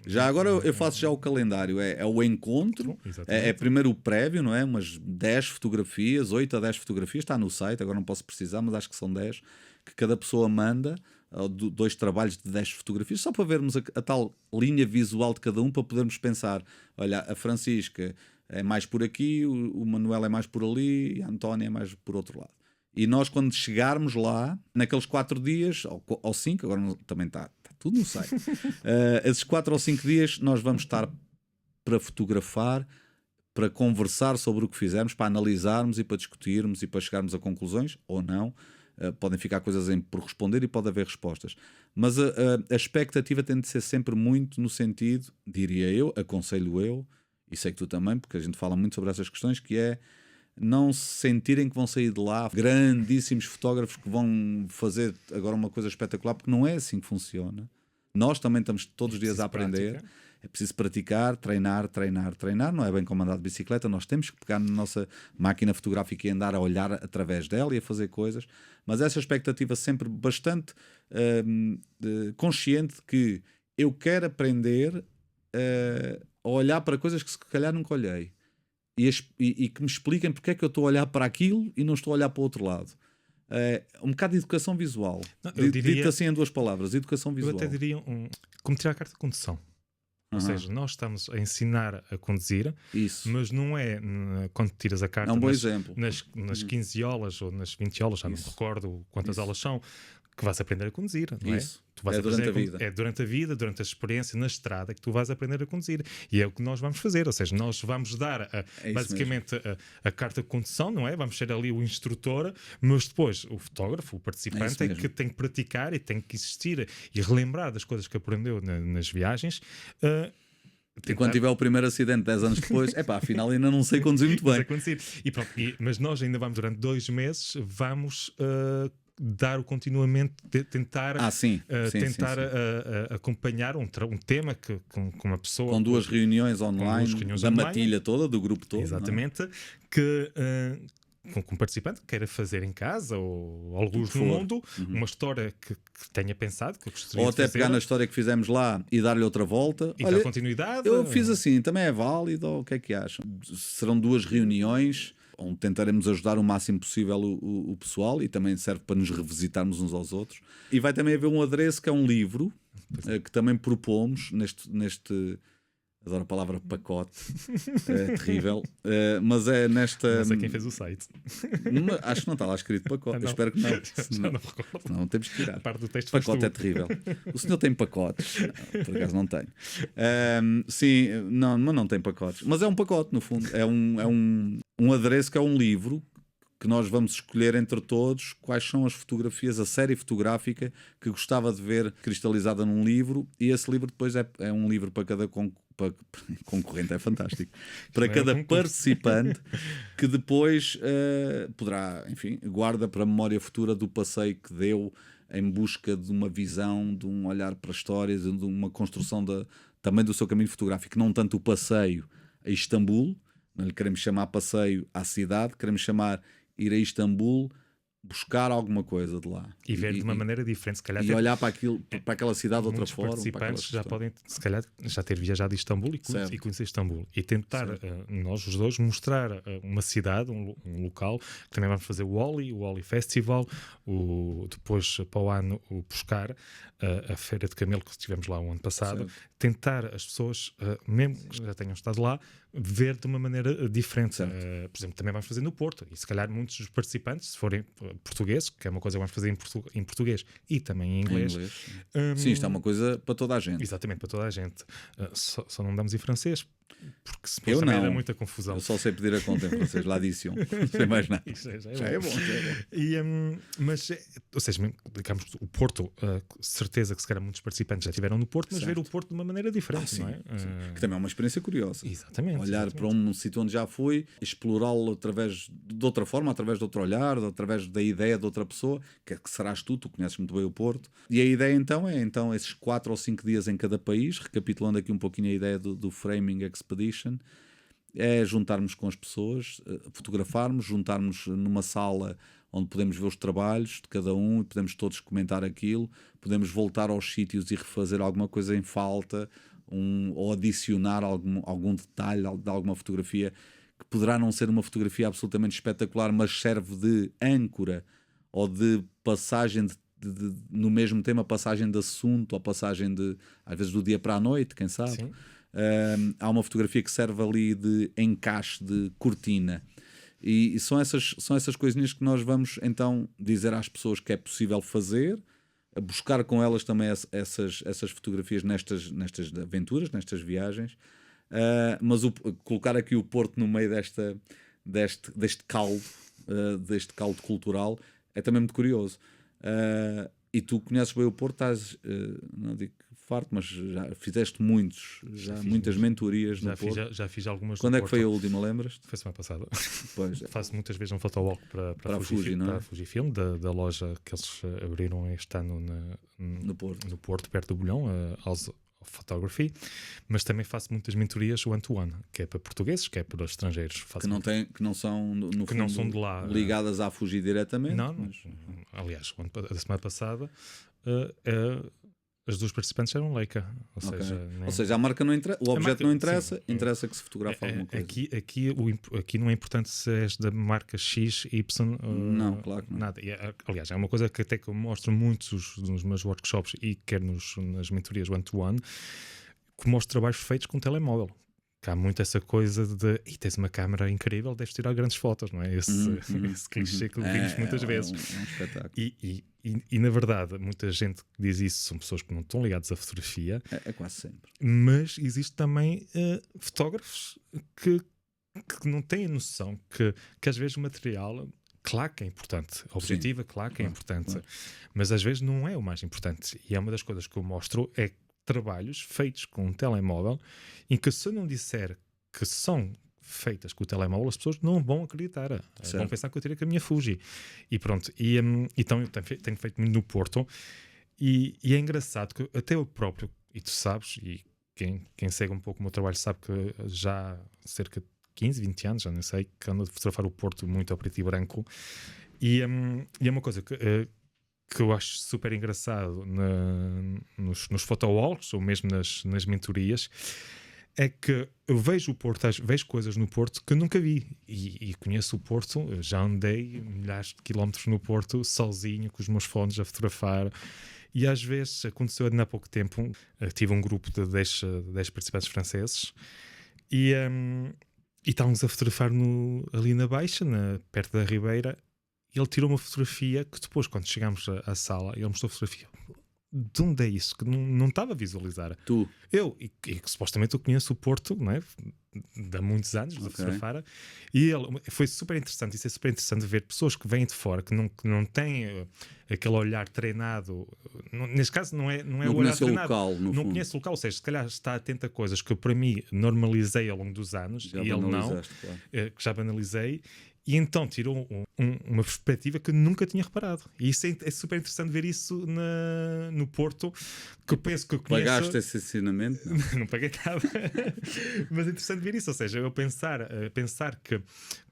Speaker 1: já agora eu faço já o calendário, é o encontro, é primeiro o prévio, não é? Umas 10 fotografias, 8 a 10 fotografias, está no site, agora não posso precisar, mas acho que são 10, que cada pessoa manda, 2 trabalhos de 10 fotografias, só para vermos a tal linha visual de cada um, para podermos pensar, olha, a Francisca é mais por aqui, o Manuel é mais por ali, a Antónia é mais por outro lado. E nós, quando chegarmos lá, naqueles 4 dias, ou 5, agora também está tudo no site, esses 4 ou 5 dias nós vamos estar para fotografar, para conversar sobre o que fizemos, para analisarmos e para discutirmos e para chegarmos a conclusões, ou não. Podem ficar coisas por responder e pode haver respostas. Mas a expectativa tem de ser sempre muito no sentido, diria eu, aconselho eu, e sei que tu também, porque a gente fala muito sobre essas questões, que é não se sentirem que vão sair de lá grandíssimos fotógrafos que vão fazer agora uma coisa espetacular, porque não é assim que funciona. Nós também estamos todos os dias a aprender. Prática. É preciso praticar, treinar. Não é bem como andar de bicicleta. Nós temos que pegar na nossa máquina fotográfica e andar a olhar através dela e a fazer coisas. Mas essa expectativa sempre bastante consciente de que eu quero aprender a olhar para coisas que se calhar nunca olhei. E que me expliquem porque é que eu estou a olhar para aquilo e não estou a olhar para o outro lado. Um bocado de educação visual. Dito assim em 2 palavras, educação visual.
Speaker 2: Eu até diria como tirar a carta de condução. Ou seja, nós estamos a ensinar a conduzir, mas não é quando tiras a carta
Speaker 1: é um bom exemplo.
Speaker 2: nas 15 aulas ou nas 20 aulas, já não me recordo quantas aulas são, que vais aprender a conduzir, não é? Tu vais
Speaker 1: durante a vida.
Speaker 2: É durante a vida, durante a experiência, na estrada, que tu vais aprender a conduzir. E é o que nós vamos fazer, ou seja, nós vamos dar basicamente a carta de condução, não é? Vamos ser ali o instrutor, mas depois o fotógrafo, o participante, é que tem que praticar e tem que existir e relembrar das coisas que aprendeu nas viagens.
Speaker 1: E quando tiver o primeiro acidente 10 anos depois, afinal ainda não sei conduzir muito bem.
Speaker 2: Mas nós ainda vamos, durante 2 meses, vamos dar o continuamente, tentar acompanhar um tema com uma pessoa.
Speaker 1: Com 2 reuniões online, da matilha toda, do grupo todo.
Speaker 2: Exatamente, que com um participante que queira fazer em casa ou alguns no mundo, uma história que tenha pensado, que gostaria
Speaker 1: ou até
Speaker 2: de fazer.
Speaker 1: Pegar na história que fizemos lá e dar-lhe outra volta.
Speaker 2: E dar continuidade.
Speaker 1: Eu fiz assim, também é válido, ou o que é que acham? Serão 2 reuniões, onde tentaremos ajudar o máximo possível o pessoal, e também serve para nos revisitarmos uns aos outros. E vai também haver um adereço que é um livro, que também propomos neste adoro a palavra pacote, é terrível, mas é nesta...
Speaker 2: Não sei quem fez o site.
Speaker 1: Acho que não está lá escrito pacote, eu espero que não.
Speaker 2: Já não recordo.
Speaker 1: Não, temos que tirar.
Speaker 2: A parte do texto
Speaker 1: pacote é terrível. O senhor tem pacotes? Não, por acaso não tenho. Sim, mas não tem pacotes. Mas é um pacote, no fundo. É um adereço que é um livro que nós vamos escolher entre todos quais são as fotografias, a série fotográfica que gostava de ver cristalizada num livro, e esse livro depois é um livro para cada concorrente, é fantástico, para cada participante, que depois poderá, enfim, guarda para a memória futura do passeio que deu em busca de uma visão, de um olhar para histórias, de uma construção também do seu caminho fotográfico, não tanto o passeio a Istambul, não lhe queremos chamar passeio à cidade, queremos chamar ir a Istambul, buscar alguma coisa de lá.
Speaker 2: E ver de uma maneira diferente, se calhar.
Speaker 1: E olhar para aquela cidade de outra forma.
Speaker 2: Muitos participantes já podem, se calhar, já ter viajado a Istambul e conhecer Istambul. E tentar, nós os dois, mostrar uma cidade, um local, que também vamos fazer o Oli Festival, depois, para o ano, o Pescar, a Feira de Camelo, que estivemos lá o ano passado. Tentar as pessoas, mesmo que já tenham estado lá, ver de uma maneira diferente. Por exemplo, também vamos fazer no Porto, e se calhar muitos dos participantes, se forem portugueses, que é uma coisa que vamos fazer em português e também em inglês.
Speaker 1: Sim, isto é uma coisa para toda a gente.
Speaker 2: Exatamente, para toda a gente. Só não damos em francês, Porque se também era muita confusão.
Speaker 1: Eu só sei pedir a conta em francês, lá disse não sei mais nada.
Speaker 2: Já é bom. Mas, ou seja, digamos, o Porto, certeza que se calhar muitos participantes já estiveram no Porto, mas ver o Porto de uma maneira diferente, não é?
Speaker 1: Que também é uma experiência curiosa.
Speaker 2: Exatamente.
Speaker 1: Olhar para um sítio onde já fui, explorá-lo de outra forma, através de outro olhar, através da ideia de outra pessoa, que serás tu conheces muito bem o Porto. E a ideia então é esses 4 ou 5 dias em cada país, recapitulando aqui um pouquinho a ideia do Framing Expedition, é juntarmos com as pessoas, fotografarmos, juntarmos numa sala onde podemos ver os trabalhos de cada um e podemos todos comentar aquilo, podemos voltar aos sítios e refazer alguma coisa em falta, ou adicionar algum detalhe de alguma fotografia que poderá não ser uma fotografia absolutamente espetacular, mas serve de âncora ou de passagem no mesmo tema, passagem de assunto ou passagem às vezes do dia para a noite, quem sabe.
Speaker 2: Sim.
Speaker 1: Há uma fotografia que serve ali de encaixe, de cortina. E são essas coisinhas que nós vamos então dizer às pessoas que é possível fazer, buscar com elas também essas fotografias nestas aventuras, nestas viagens, mas colocar aqui o Porto no meio deste caldo cultural é também muito curioso. E tu conheces bem o Porto, estás, não digo farto, mas já fizeste muitas mentorias no Porto.
Speaker 2: Já fiz algumas.
Speaker 1: Quando é que foi a última, lembras-te?
Speaker 2: Foi semana passada.
Speaker 1: Pois.
Speaker 2: Faço muitas vezes um photowalk para a Fujifilm, da loja que eles abriram este ano no Porto, perto do Bolhão, House of Photography, mas também faço muitas mentorias one-to-one, que é para portugueses, que é para estrangeiros.
Speaker 1: Que não são, no fundo,
Speaker 2: não são de lá,
Speaker 1: ligadas à Fuji diretamente.
Speaker 2: Não, mas... aliás, a semana passada as duas participantes eram Leica. Ou seja,
Speaker 1: a marca não interessa, o objeto não interessa, sim, interessa que se fotografe alguma coisa.
Speaker 2: Aqui não é importante se és da marca X, Y.
Speaker 1: Não, claro que não.
Speaker 2: Nada. Aliás, é uma coisa que até que eu mostro muitos nos meus workshops e quer nas mentorias one-to-one, que mostro trabalhos feitos com telemóvel. Que há muito essa coisa de tens uma câmera incrível, deves tirar grandes fotos, não é? Esse clichê que ouvimos muitas vezes.
Speaker 1: Um espetáculo.
Speaker 2: E na verdade, muita gente que diz isso são pessoas que não estão ligadas à fotografia.
Speaker 1: É quase sempre.
Speaker 2: Mas existe também fotógrafos que não têm a noção que às vezes o material, claro que é importante, a objetiva, claro que é importante, mas às vezes não é o mais importante. E é uma das coisas que eu mostro, é trabalhos feitos com um telemóvel em que, se eu não disser que são feitas com o telemóvel, as pessoas não vão acreditar. Vão pensar que eu tirei com a minha Fuji. E pronto. Então eu tenho feito muito no Porto e é engraçado que até eu próprio, e tu sabes, e quem segue um pouco o meu trabalho sabe que já há cerca de 15, 20 anos, já não sei, que ando a fotografar o Porto muito ao preto e branco. E é uma coisa que eu acho super engraçado nos photowalks ou mesmo nas mentorias, é que eu vejo o Porto, vejo coisas no Porto que eu nunca vi e conheço o Porto, já andei milhares de quilómetros no Porto sozinho, com os meus fones a fotografar, e às vezes aconteceu ainda há pouco tempo, tive um grupo de 10 participantes franceses e estávamos a fotografar ali na Baixa, perto da Ribeira. Ele tirou uma fotografia que depois, quando chegámos à sala, ele mostrou a fotografia. De onde é isso? Que não estava a visualizar.
Speaker 1: Tu?
Speaker 2: Eu, e que supostamente eu conheço o Porto, não é? De há muitos anos, de fotografar. E ele, foi super interessante. Isso é super interessante ver pessoas que vêm de fora, que não têm aquele olhar treinado. Neste caso, não é o olhar treinado.
Speaker 1: Local,
Speaker 2: não conhece o local, ou seja, se calhar está atento a coisas que eu, para mim, normalizei ao longo dos anos.
Speaker 1: Já
Speaker 2: e ele não.
Speaker 1: Claro.
Speaker 2: Que já banalizei. E então tirou uma perspectiva que eu nunca tinha reparado. E isso é super interessante ver isso no Porto, que eu penso que eu conheço...
Speaker 1: Pagaste esse ensinamento?
Speaker 2: Não paguei nada. Mas é interessante ver isso. Ou seja, eu pensar que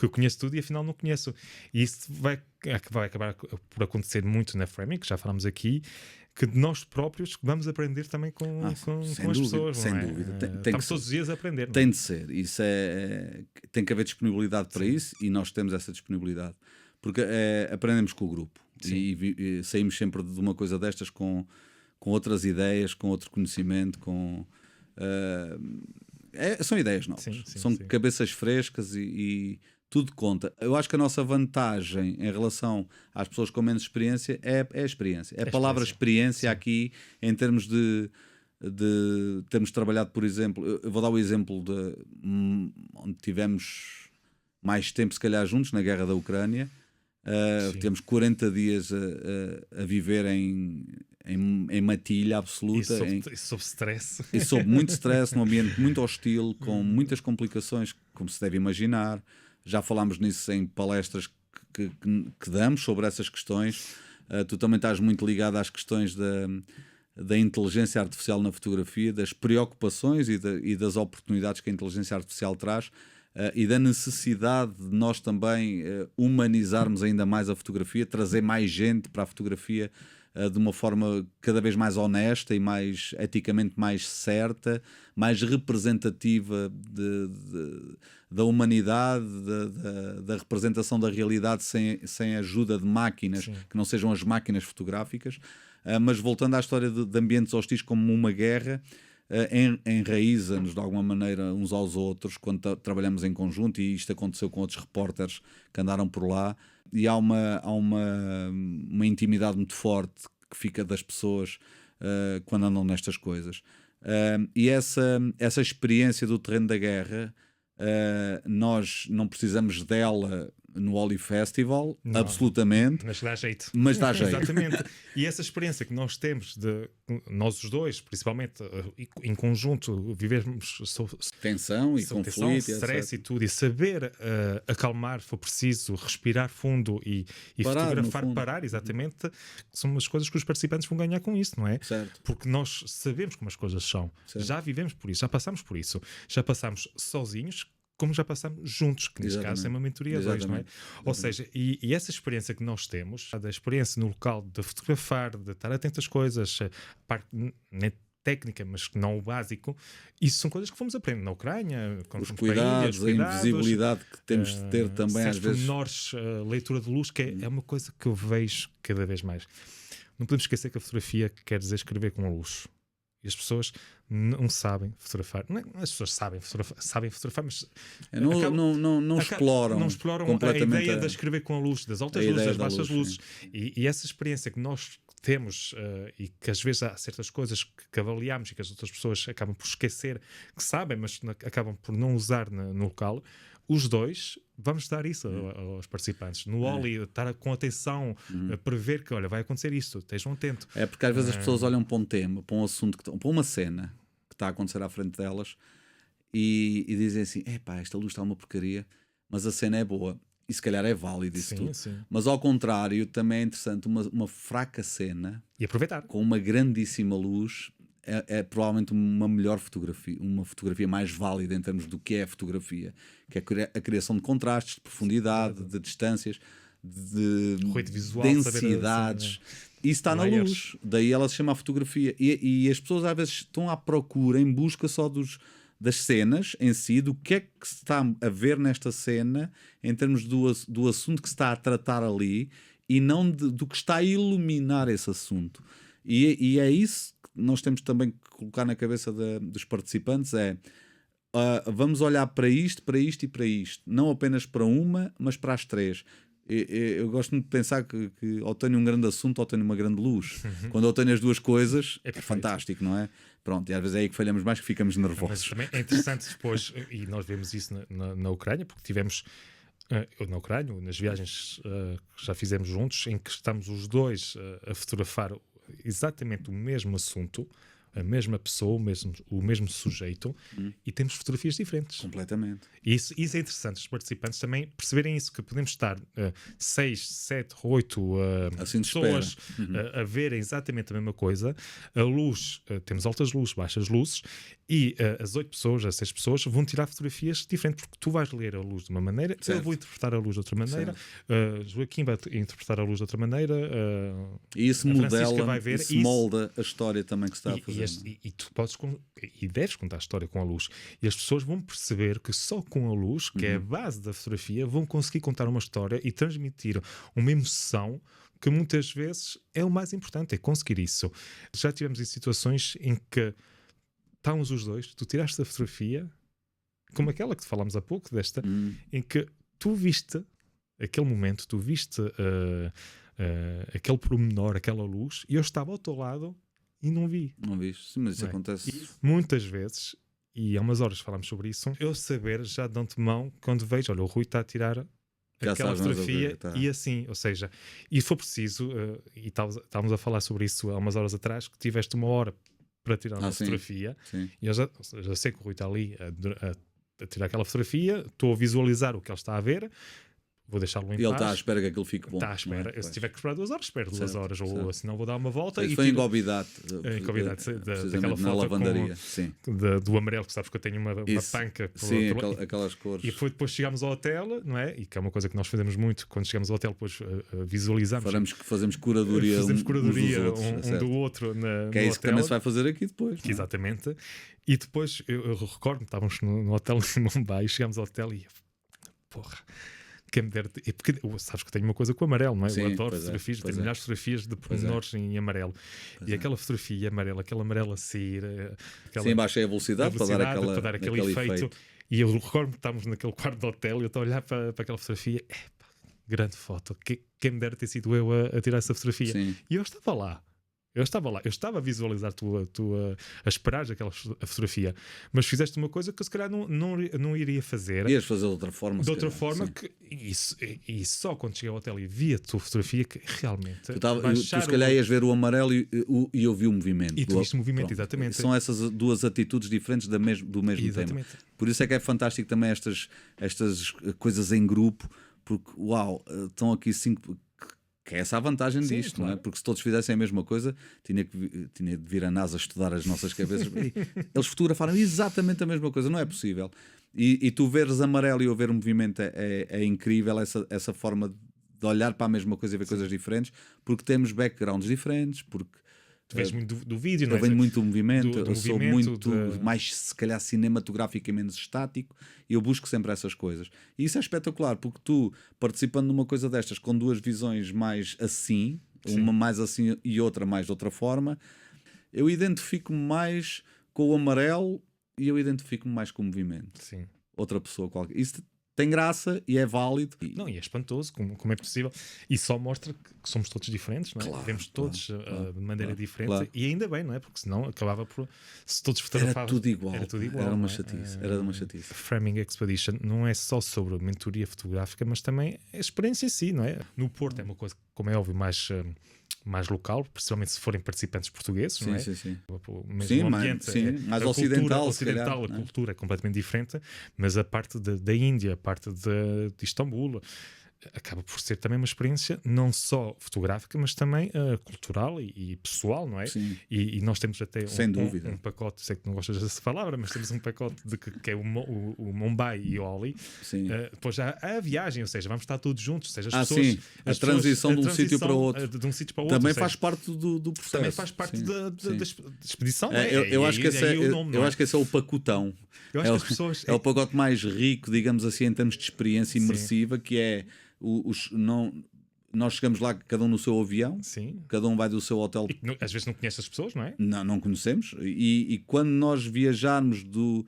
Speaker 2: eu conheço tudo e afinal não conheço. E isso vai acabar por acontecer muito na Framing, que já falamos aqui, que nós próprios vamos aprender também com as pessoas.
Speaker 1: Sem dúvida.
Speaker 2: Estamos todos os dias a aprender. Não é?
Speaker 1: Tem de ser. Isso tem que haver disponibilidade para isso e nós temos essa disponibilidade. Porque aprendemos com o grupo e saímos sempre de uma coisa destas com outras ideias, com outro conhecimento, são ideias novas. São cabeças frescas e tudo conta. Eu acho que a nossa vantagem em relação às pessoas com menos experiência é a experiência. É a palavra experiência aqui, em termos de Temos trabalhado, por exemplo, eu vou dar o exemplo onde tivemos mais tempo, se calhar, juntos, na guerra da Ucrânia. Temos 40 dias a viver em matilha absoluta.
Speaker 2: E sob stress.
Speaker 1: E sob muito stress, num ambiente muito hostil, com muitas complicações, como se deve imaginar. Já falámos nisso em palestras que damos sobre essas questões. Tu também estás muito ligado às questões da inteligência artificial na fotografia, das preocupações e das oportunidades que a inteligência artificial traz, e da necessidade de nós também humanizarmos ainda mais a fotografia, trazer mais gente para a fotografia de uma forma cada vez mais honesta e mais eticamente mais certa, mais representativa da humanidade, da representação da realidade sem a ajuda de máquinas, Sim. que não sejam as máquinas fotográficas. Mas voltando à história de ambientes hostis como uma guerra, enraiza-nos de alguma maneira uns aos outros quando trabalhamos em conjunto, e isto aconteceu com outros repórteres que andaram por lá, e há uma intimidade muito forte que fica das pessoas quando andam nestas coisas. E essa experiência do terreno da guerra, nós não precisamos dela no Oli Festival, não, absolutamente.
Speaker 2: Mas dá jeito.
Speaker 1: Mas dá jeito.
Speaker 2: Exatamente. E essa experiência que nós temos, nós os dois, principalmente em conjunto, vivermos
Speaker 1: tensão e conflito,
Speaker 2: stress e tudo, e saber acalmar, se for preciso, respirar fundo e fotografar, parar, exatamente, são umas coisas que os participantes vão ganhar com isso, não é?
Speaker 1: Certo.
Speaker 2: Porque nós sabemos como as coisas são. Certo. Já vivemos por isso, já passamos por isso. Já passamos sozinhos, como já passamos juntos, que neste caso é uma mentoria 2, não é? Ou seja, e essa experiência que nós temos, da experiência no local de fotografar, de estar atento às coisas, parte técnica, mas não o básico, isso são coisas que fomos aprendendo na Ucrânia,
Speaker 1: os cuidados, a invisibilidade que temos de ter também às vezes.
Speaker 2: Menores, leitura de luz, que é uma coisa que eu vejo cada vez mais. Não podemos esquecer que a fotografia quer dizer escrever com a luz. E as pessoas não sabem fotografar. As pessoas sabem fotografar, mas
Speaker 1: não exploram completamente
Speaker 2: a ideia de escrever com a luz, das altas luzes, das baixas luzes. E essa experiência que nós temos, e que às vezes há certas coisas que avaliamos e que as outras pessoas acabam por esquecer que sabem, mas acabam por não usar no local. Os dois, vamos dar isso aos participantes. No Oli, estar com atenção, a prever que, olha, vai acontecer isto, estejam atentos.
Speaker 1: É porque às vezes as pessoas olham para um tema, para um assunto, para uma cena que está a acontecer à frente delas e dizem assim, esta luz está uma porcaria, mas a cena é boa. E se calhar é válido isso tudo. Sim. Mas ao contrário, também é interessante uma fraca cena
Speaker 2: e aproveitar
Speaker 1: com uma grandíssima luz. É provavelmente uma melhor fotografia, uma fotografia mais válida em termos do que é a fotografia, que é a criação de contrastes, de profundidade, de distâncias, de
Speaker 2: visual,
Speaker 1: densidades. Isso está na luz, daí ela se chama a fotografia. E as pessoas às vezes estão à procura, em busca só das cenas em si, do que é que se está a ver nesta cena, em termos do assunto que se está a tratar ali, e não do que está a iluminar esse assunto. E é isso que nós temos também que colocar na cabeça dos participantes, vamos olhar para isto e para isto, não apenas para uma, mas para as três. Eu gosto muito de pensar que ou tenho um grande assunto ou tenho uma grande luz. Quando eu tenho as duas coisas, é fantástico, não é? Pronto, e às vezes é aí que falhamos mais, que ficamos nervosos.
Speaker 2: Mas também é interessante depois, e nós vemos isso na Ucrânia, porque tivemos na Ucrânia, nas viagens que já fizemos juntos, em que estamos os dois a fotografar exatamente o mesmo assunto, a mesma pessoa, o mesmo sujeito, e temos fotografias diferentes.
Speaker 1: Completamente.
Speaker 2: E isso é interessante, os participantes também perceberem isso, que podemos estar 6, 7, 8
Speaker 1: assim
Speaker 2: pessoas a verem exatamente a mesma coisa. A luz, temos altas luzes, baixas luzes, e as 8 pessoas, as 6 pessoas vão tirar fotografias diferentes, porque tu vais ler a luz de uma maneira, certo. Eu vou interpretar a luz de outra maneira, Joaquim vai interpretar a luz de outra maneira,
Speaker 1: e isso modela, isso molda a história também que se está a fazer.
Speaker 2: E tu podes e deves contar a história com a luz, e as pessoas vão perceber que só com a luz, que é a base da fotografia, vão conseguir contar uma história e transmitir uma emoção que muitas vezes é o mais importante, é conseguir isso. Já tivemos em situações em que estávamos os dois, tu tiraste a fotografia, como aquela que falámos há pouco, desta, em que tu viste aquele momento, tu viste aquele pormenor, aquela luz, e eu estava ao teu lado e não vi.
Speaker 1: Não viste? Sim, mas isso acontece.
Speaker 2: E muitas vezes, e há umas horas falámos sobre isso, eu saber já de antemão quando vejo, olha, o Rui está a tirar aquela fotografia e assim, ou seja, e foi preciso, e estávamos a falar sobre isso há umas horas atrás, que tiveste uma hora para tirar uma fotografia, e eu já sei que o Rui está ali a tirar aquela fotografia, estou a visualizar o que ele está a ver, vou deixá-lo em paz.
Speaker 1: E ele está à espera que aquilo fique bom.
Speaker 2: Está à espera. Se tiver que esperar 2 horas, espero 2 horas. Ou senão vou dar uma volta.
Speaker 1: Isso foi em Gobidate.
Speaker 2: Daquela foto
Speaker 1: na lavandaria.
Speaker 2: Do amarelo, que sabes que eu tenho uma panca.
Speaker 1: Aquelas cores.
Speaker 2: E foi depois chegámos ao hotel, não é? E que é uma coisa que nós fazemos muito quando chegamos ao hotel, depois visualizamos.
Speaker 1: Fazemos curadoria.
Speaker 2: Fazemos curadoria um do outro
Speaker 1: que é isso que também se vai fazer aqui depois.
Speaker 2: Exatamente. E depois, eu recordo, estávamos no hotel em Mumbai, chegámos ao hotel e porra, quem me der. Porque sabes que eu tenho uma coisa com o amarelo, não é?
Speaker 1: Sim,
Speaker 2: eu adoro fotografias, tenho milhares de fotografias de pormenores em amarelo. E aquela fotografia amarela, aquele amarelo a sair.
Speaker 1: Sim, baixei a velocidade para dar aquele efeito.
Speaker 2: E eu recordo que estávamos naquele quarto de hotel e eu estou a olhar para aquela fotografia. Grande foto. Quem me dera ter sido eu a tirar essa fotografia.
Speaker 1: Sim.
Speaker 2: E eu estava lá. Eu estava a visualizar a esperar aquela fotografia, mas fizeste uma coisa que eu se calhar não iria fazer.
Speaker 1: Ias fazer de outra forma.
Speaker 2: De outra forma, e só quando cheguei ao hotel e vi a tua fotografia que realmente.
Speaker 1: Tu se calhar ias ver o amarelo e eu vi o movimento.
Speaker 2: E tu viste o movimento, exatamente.
Speaker 1: São essas duas atitudes diferentes do mesmo tema. Por isso é que é fantástico também estas coisas em grupo, porque uau, estão aqui 5. Que é essa a vantagem disto, claro. Não é? Porque se todos fizessem a mesma coisa, tinha de vir a NASA estudar as nossas cabeças. Eles fotografaram exatamente a mesma coisa, não é possível. E tu veres amarelo e eu ver o movimento é incrível, essa forma de olhar para a mesma coisa e ver coisas diferentes, porque temos backgrounds diferentes, porque
Speaker 2: tu vês muito do vídeo, não é?
Speaker 1: Eu venho muito do movimento, eu sou muito mais, se calhar, cinematográfico e menos estático, e eu busco sempre essas coisas. E isso é espetacular, porque tu, participando numa coisa destas, com duas visões mais assim, uma mais assim e outra mais de outra forma, eu identifico-me mais com o amarelo e eu identifico-me mais com o movimento.
Speaker 2: Sim.
Speaker 1: Outra pessoa qualquer. Isso tem graça e é válido.
Speaker 2: Não, e é espantoso, como é possível. E só mostra que somos todos diferentes, não é?
Speaker 1: Claro,
Speaker 2: vemos todos de maneira diferente. Claro. E ainda bem, não é? Porque senão acabava por... Se todos fotografavam...
Speaker 1: Era tudo igual. Era uma chatice. Era uma chatice.
Speaker 2: Framing Expedition não é só sobre a mentoria fotográfica, mas também a experiência em si, não é? No Porto é uma coisa, como é óbvio, mais local, principalmente se forem participantes portugueses,
Speaker 1: sim,
Speaker 2: não é?
Speaker 1: Sim.
Speaker 2: Mesmo o ambiente,
Speaker 1: mais ocidental,
Speaker 2: a cultura é completamente diferente, mas a parte da Índia, a parte de Istambul, acaba por ser também uma experiência não só fotográfica, mas também cultural e pessoal, não é?
Speaker 1: Sim.
Speaker 2: E nós temos até
Speaker 1: um
Speaker 2: pacote, sei que não gostas dessa palavra, mas temos um pacote que é o Mumbai e Oli. Depois já há a viagem, ou seja, vamos estar todos juntos, ou seja, as pessoas,
Speaker 1: sim. A transição de um sítio para outro.
Speaker 2: De um sítio para outro.
Speaker 1: Também faz parte do processo.
Speaker 2: Também faz parte da expedição.
Speaker 1: Eu acho que esse é o pacotão.
Speaker 2: Eu acho que as pessoas...
Speaker 1: É o pacote mais rico, digamos assim, em termos de experiência imersiva, que é nós chegamos lá, cada um no seu avião, cada um vai do seu hotel.
Speaker 2: Às vezes não conhece as pessoas, não é?
Speaker 1: Não conhecemos. E quando nós viajarmos do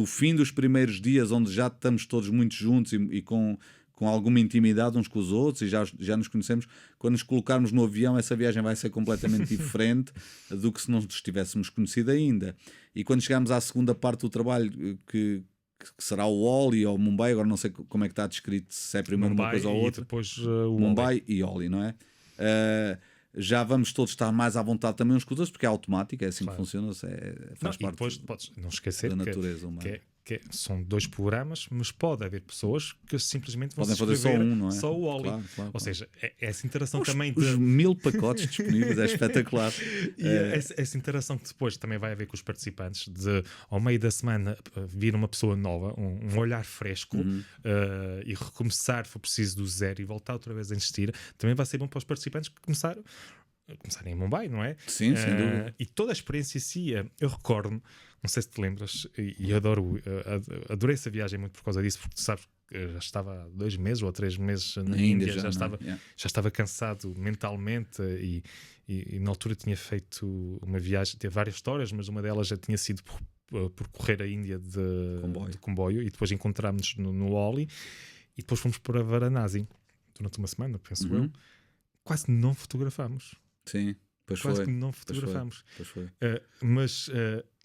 Speaker 1: fim dos primeiros dias, onde já estamos todos muito juntos e com alguma intimidade uns com os outros e já nos conhecemos, quando nos colocarmos no avião, essa viagem vai ser completamente diferente do que se não nos tivéssemos conhecido ainda. E quando chegarmos à segunda parte do trabalho, que será o Oli ou o Mumbai, agora não sei como é que está descrito, se é primeiro
Speaker 2: Mumbai
Speaker 1: uma coisa ou outra.
Speaker 2: E depois o
Speaker 1: Mumbai e Oli, não é? Já vamos todos estar mais à vontade também uns com os outros, porque é automático, é assim que funciona, faz parte.
Speaker 2: E depois podes não esquecer
Speaker 1: da natureza humana.
Speaker 2: São 2 programas, mas pode haver pessoas que simplesmente vão
Speaker 1: podem fazer só um, não é?
Speaker 2: Só o Oli.
Speaker 1: Claro.
Speaker 2: Ou seja, essa interação
Speaker 1: os
Speaker 2: 1000
Speaker 1: pacotes disponíveis é espetacular.
Speaker 2: E essa interação que depois também vai haver com os participantes, de ao meio da semana vir uma pessoa nova, um olhar fresco, e recomeçar, se for preciso, do zero e voltar outra vez a insistir, também vai ser bom para os participantes que começarem em Mumbai, não é?
Speaker 1: Sim, sem dúvida.
Speaker 2: E toda a experiência em si, eu recordo-me, não sei se te lembras, e adorei essa viagem muito por causa disso, porque tu sabes que já estava há 2 meses ou 3 meses na Índia, já estava cansado mentalmente e na altura tinha feito uma viagem, teve várias histórias, mas uma delas já tinha sido por correr a Índia de comboio e depois encontramos-nos no Oli e depois fomos para Varanasi durante uma semana, penso eu. Quase não fotografámos.
Speaker 1: Sim.
Speaker 2: quase que não fotografámos.
Speaker 1: Pois foi.
Speaker 2: Mas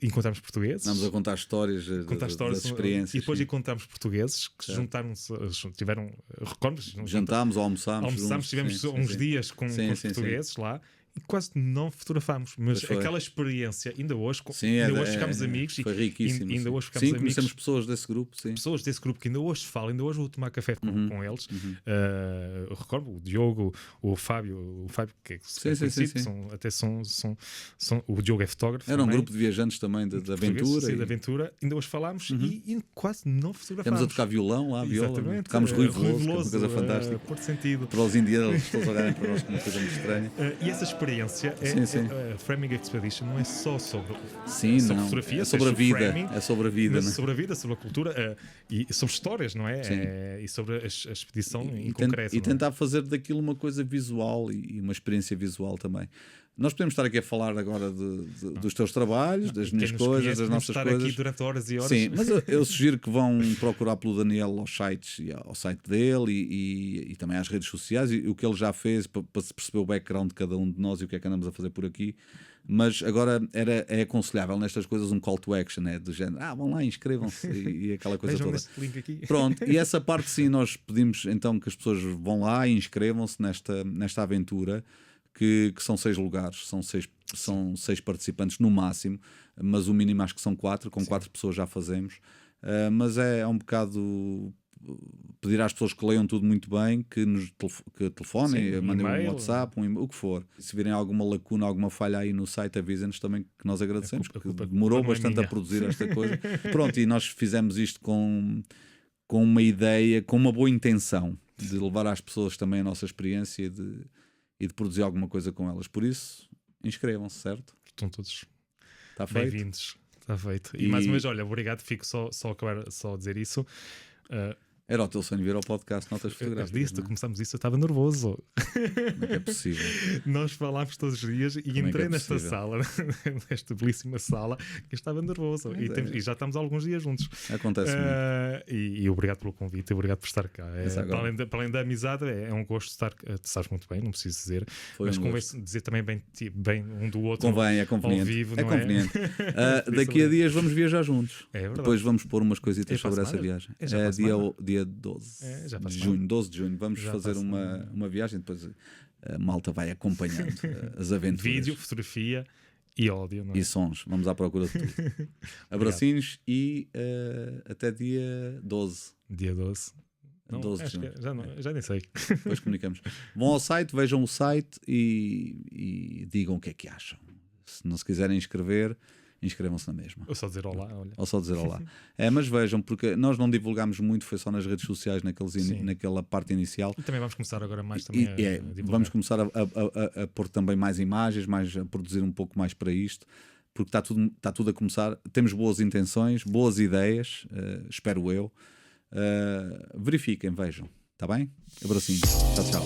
Speaker 2: encontramos portugueses.
Speaker 1: Vamos a contar histórias das experiências.
Speaker 2: E depois encontramos portugueses que se juntaram-se, tiveram recordes.
Speaker 1: Jantámos ou almoçámos.
Speaker 2: Tivemos uns dias com os portugueses lá. E quase não fotografámos, mas aquela experiência, ainda hoje ficámos amigos.
Speaker 1: Foi riquíssimo.
Speaker 2: Ainda hoje ficámos amigos.
Speaker 1: Conhecemos pessoas desse grupo.
Speaker 2: Pessoas desse grupo que ainda hoje falam, ainda hoje vou tomar café com eles. Eu recordo o Diogo, o Fábio que é conhecido, o Diogo é fotógrafo.
Speaker 1: Era um grupo de viajantes também de aventura.
Speaker 2: De aventura. Ainda hoje falámos e quase não fotografámos.
Speaker 1: Temos a tocar violão lá, viola. Tocámos Rui Veloso, que é uma coisa fantástica.
Speaker 2: Porto Sentido.
Speaker 1: Para os indianos, todos olharem para nós como uma coisa muito estranha.
Speaker 2: E essa experiência, a Framing Expedition não é só sobre fotografia,
Speaker 1: é sobre a vida,
Speaker 2: framing,
Speaker 1: é sobre a vida,
Speaker 2: sobre a vida, sobre a cultura e sobre histórias, não é? E sobre a expedição em concreto.
Speaker 1: E tentar fazer daquilo uma coisa visual e uma experiência visual também. Nós podemos estar aqui a falar agora dos teus trabalhos, das minhas coisas, das nossas coisas.
Speaker 2: Estar aqui durante horas e horas.
Speaker 1: Sim, mas eu sugiro que vão procurar pelo Daniel aos sites, ao site dele e também às redes sociais e o que ele já fez para se perceber o background de cada um de nós e o que é que andamos a fazer por aqui. Mas agora é aconselhável nestas coisas um call to action, do género, vão lá, inscrevam-se e aquela coisa
Speaker 2: toda.
Speaker 1: Neste
Speaker 2: link aqui.
Speaker 1: Pronto, e essa parte sim, nós pedimos então que as pessoas vão lá e inscrevam-se nesta aventura. Que são 6 lugares, são seis participantes no máximo, mas o mínimo acho que são 4, com 4 pessoas já fazemos, mas é um bocado pedir às pessoas que leiam tudo muito bem, que telefonem, mandem um WhatsApp, o que for. Se virem alguma lacuna, alguma falha aí no site, avisem-nos também, que nós agradecemos, porque demorou bastante a produzir esta coisa. Pronto, e nós fizemos isto com uma ideia, com uma boa intenção de levar às pessoas também a nossa experiência e de produzir alguma coisa com elas. Por isso, inscrevam-se, certo?
Speaker 2: Estão todos
Speaker 1: bem-vindos.
Speaker 2: Está feito. E mais uma vez, olha, obrigado. Fico só a dizer isso.
Speaker 1: Era o teu sonho vir ao podcast Notas Fotográficas.
Speaker 2: Começámos isso, eu estava nervoso.
Speaker 1: Como é que é possível?
Speaker 2: Nós falámos todos os dias e entrei nesta sala, nesta belíssima sala, que estava nervoso. E já estamos há alguns dias juntos.
Speaker 1: Acontece muito.
Speaker 2: E obrigado pelo convite, obrigado por estar cá. Para além da amizade, é um gosto estar. Tu sabes muito bem, não preciso dizer. Mas convém dizer também bem um do outro.
Speaker 1: Convém, é conveniente.
Speaker 2: Ao vivo,
Speaker 1: é conveniente. Daqui a dias vamos viajar juntos.
Speaker 2: É verdade.
Speaker 1: Depois vamos pôr umas coisitas sobre essa viagem. Dia 12 de junho. 12 de junho. Vamos fazer uma viagem. Depois a malta vai acompanhando as aventuras.
Speaker 2: Vídeo, fotografia e áudio.
Speaker 1: E sons. Vamos à procura de tudo. Abracinhos e até dia 12.
Speaker 2: Dia 12. Não,
Speaker 1: 12 de junho.
Speaker 2: Já nem sei.
Speaker 1: Depois comunicamos. Vão ao site, vejam o site e digam o que é que acham. Se não se quiserem inscrever, inscrevam-se na mesma.
Speaker 2: Ou só dizer olá, olha.
Speaker 1: Ou só dizer olá. Mas vejam, porque nós não divulgámos muito, foi só nas redes sociais, naquela parte inicial.
Speaker 2: E também vamos começar agora mais também a divulgar.
Speaker 1: Vamos começar a pôr também mais imagens, a produzir um pouco mais para isto, porque está tudo a começar. Temos boas intenções, boas ideias, espero eu. Verifiquem, vejam. Está bem? Abracinho. Tchau, tchau.